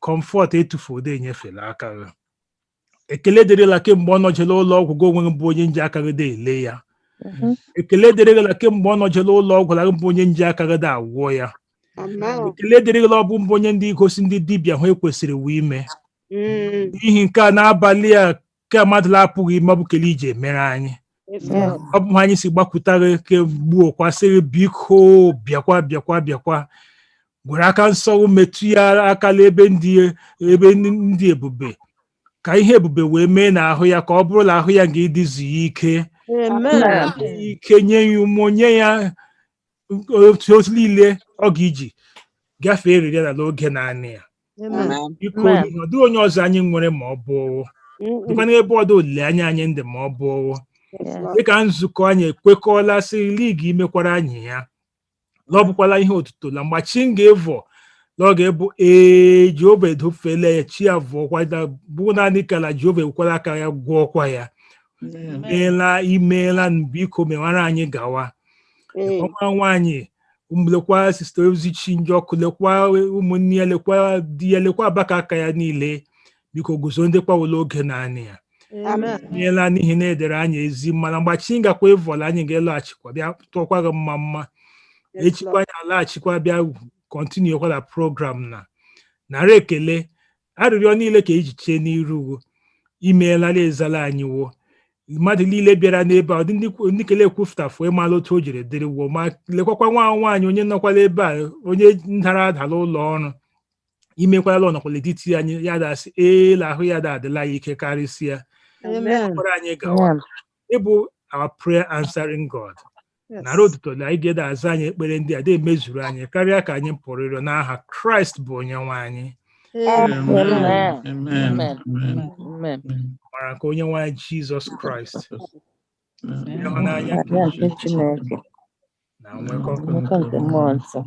Comfort etufode enyefela aka gị. Ekele dịrịla kemgbe ọ nọjela ụlọ ọgwụ gị onwe bụ onye nji aka gị dị ele ya. Ekele dịrịla kemgbe ọ nọjela ụlọ ọgwụ la bụ onye nji aka gị dị agwọ ya. Ekele dịrịla ọ bụ mbụ onye ndị igosi ndị dibịa hụ ekwesịrị wee ime. N'ihi nke a n'abalị a ka mmadụ apụghị ime ọ bụ kele ije mere anyị. Ọ bụ anyị si gbakwuta gị ke gbuo kwasịrị biko bịakwa gwere aka nsọ metụ ya akala ebe ndị ebube ka ihe ebube wee mee n'ahụ ya ka ọ bụrụ na ahụ ya ga-edizu ya ike nye ya ụmụ nye ya otu niile ọ ga-iji gafee eriri ya n'oge naanị ya. Biko ọ dịghị onye ọzọ anyị nwere ma ọ bụ dịkwa n'ebe ọdụ olileanya anyị ndị ma ọ bụ dịka nzukọ anyị ekwekọọla sị ligi imekwara anyị ya na ọ bụkwala ihe otuto na mgbe chi ga-evo na ọ ga-ebu Jehova edofele ya chi avụọkwa bụ naanị ka na Jehova ekwela aka ya gwọọkwa ya. Imeela biko mewara anyị gawa. Ọnwa nwaanyị lekwa sista ozichi ndị ọkụ lekwa ụmụnne ya lekwa di ya lekwa abaka aka ya niile biko guzo ndekwa wele oge naanị ya. Meela n'ihi na edere anyị ezi mana mgbe chi gakwa evola anyị ga-eloghachikwa bịa tụọkwa gị mma echikwa anyị alaghachikwa bịa kọntinu kwala program na nara ekele arịrịọ niile ka eji chee n'iru imeela na-ezala anyị wo mmadụ niile bịara n'ebe a ndị kele ekwufutafu ịmala otu o jiri dịrị wo ma lekwakwa nwa nwaanyị onye nọkwala ebe a onye ndara adala ụlọ ọrụ imekwala ọnọkwala etiti anyị ya dasị la ahụ ya adịla ya ike karịsịa. Anyị gawa ịbụ our prayer answering God nara otuto na anyị ga-ede aza anyị ekpere ndị a dị emezuru anyị karịa ka anyị pụrụ ịrịọ n'aha Kraịst bụ onye nwe anyị. Mara ka onye nwe anyị Jizọs Kraịst ịhụnanya nke Chineke na nwekọ nke mmụọ nsọ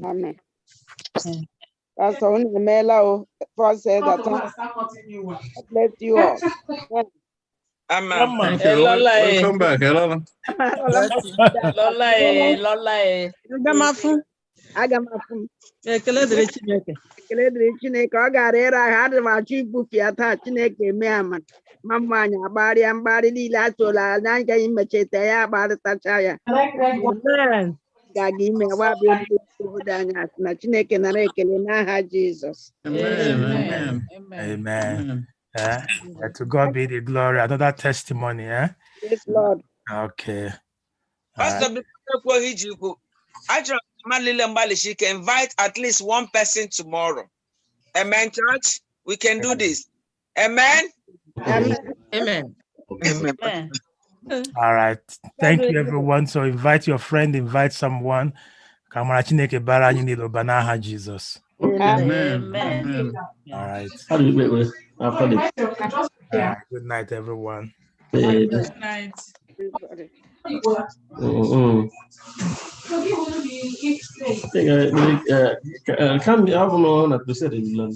Amen. Pastor Unemela first said that bless you all. Amen. Welcome back. Agamafu. Ekele dịrị Chineke ọ gara ịra ha adị m achọ ibufe ya taa Chineke mee ama ma mmụ anyị agbarịa mgbarị niile atụla na agaghị imecheta ya agbarịtacha ya ga-aga ime gbabịa obodo anyị na Chineke nara ekele n'aha Jizọs. Amen. To God be the glory. Another testimony, eh? Yes, Lord. Okay. Pastor, she can invite at least one person tomorrow. Amen, church? We can do this. Amen? Amen. Amen. Amen. All right. Thank you, everyone. So invite your friend, invite someone. Kamara Chineke bara anyị niile ụba n'aha Jesus. Amen. All right. How do you wait with after this? Good night, everyone. Good night. Kan vi have någon att besätta ibland?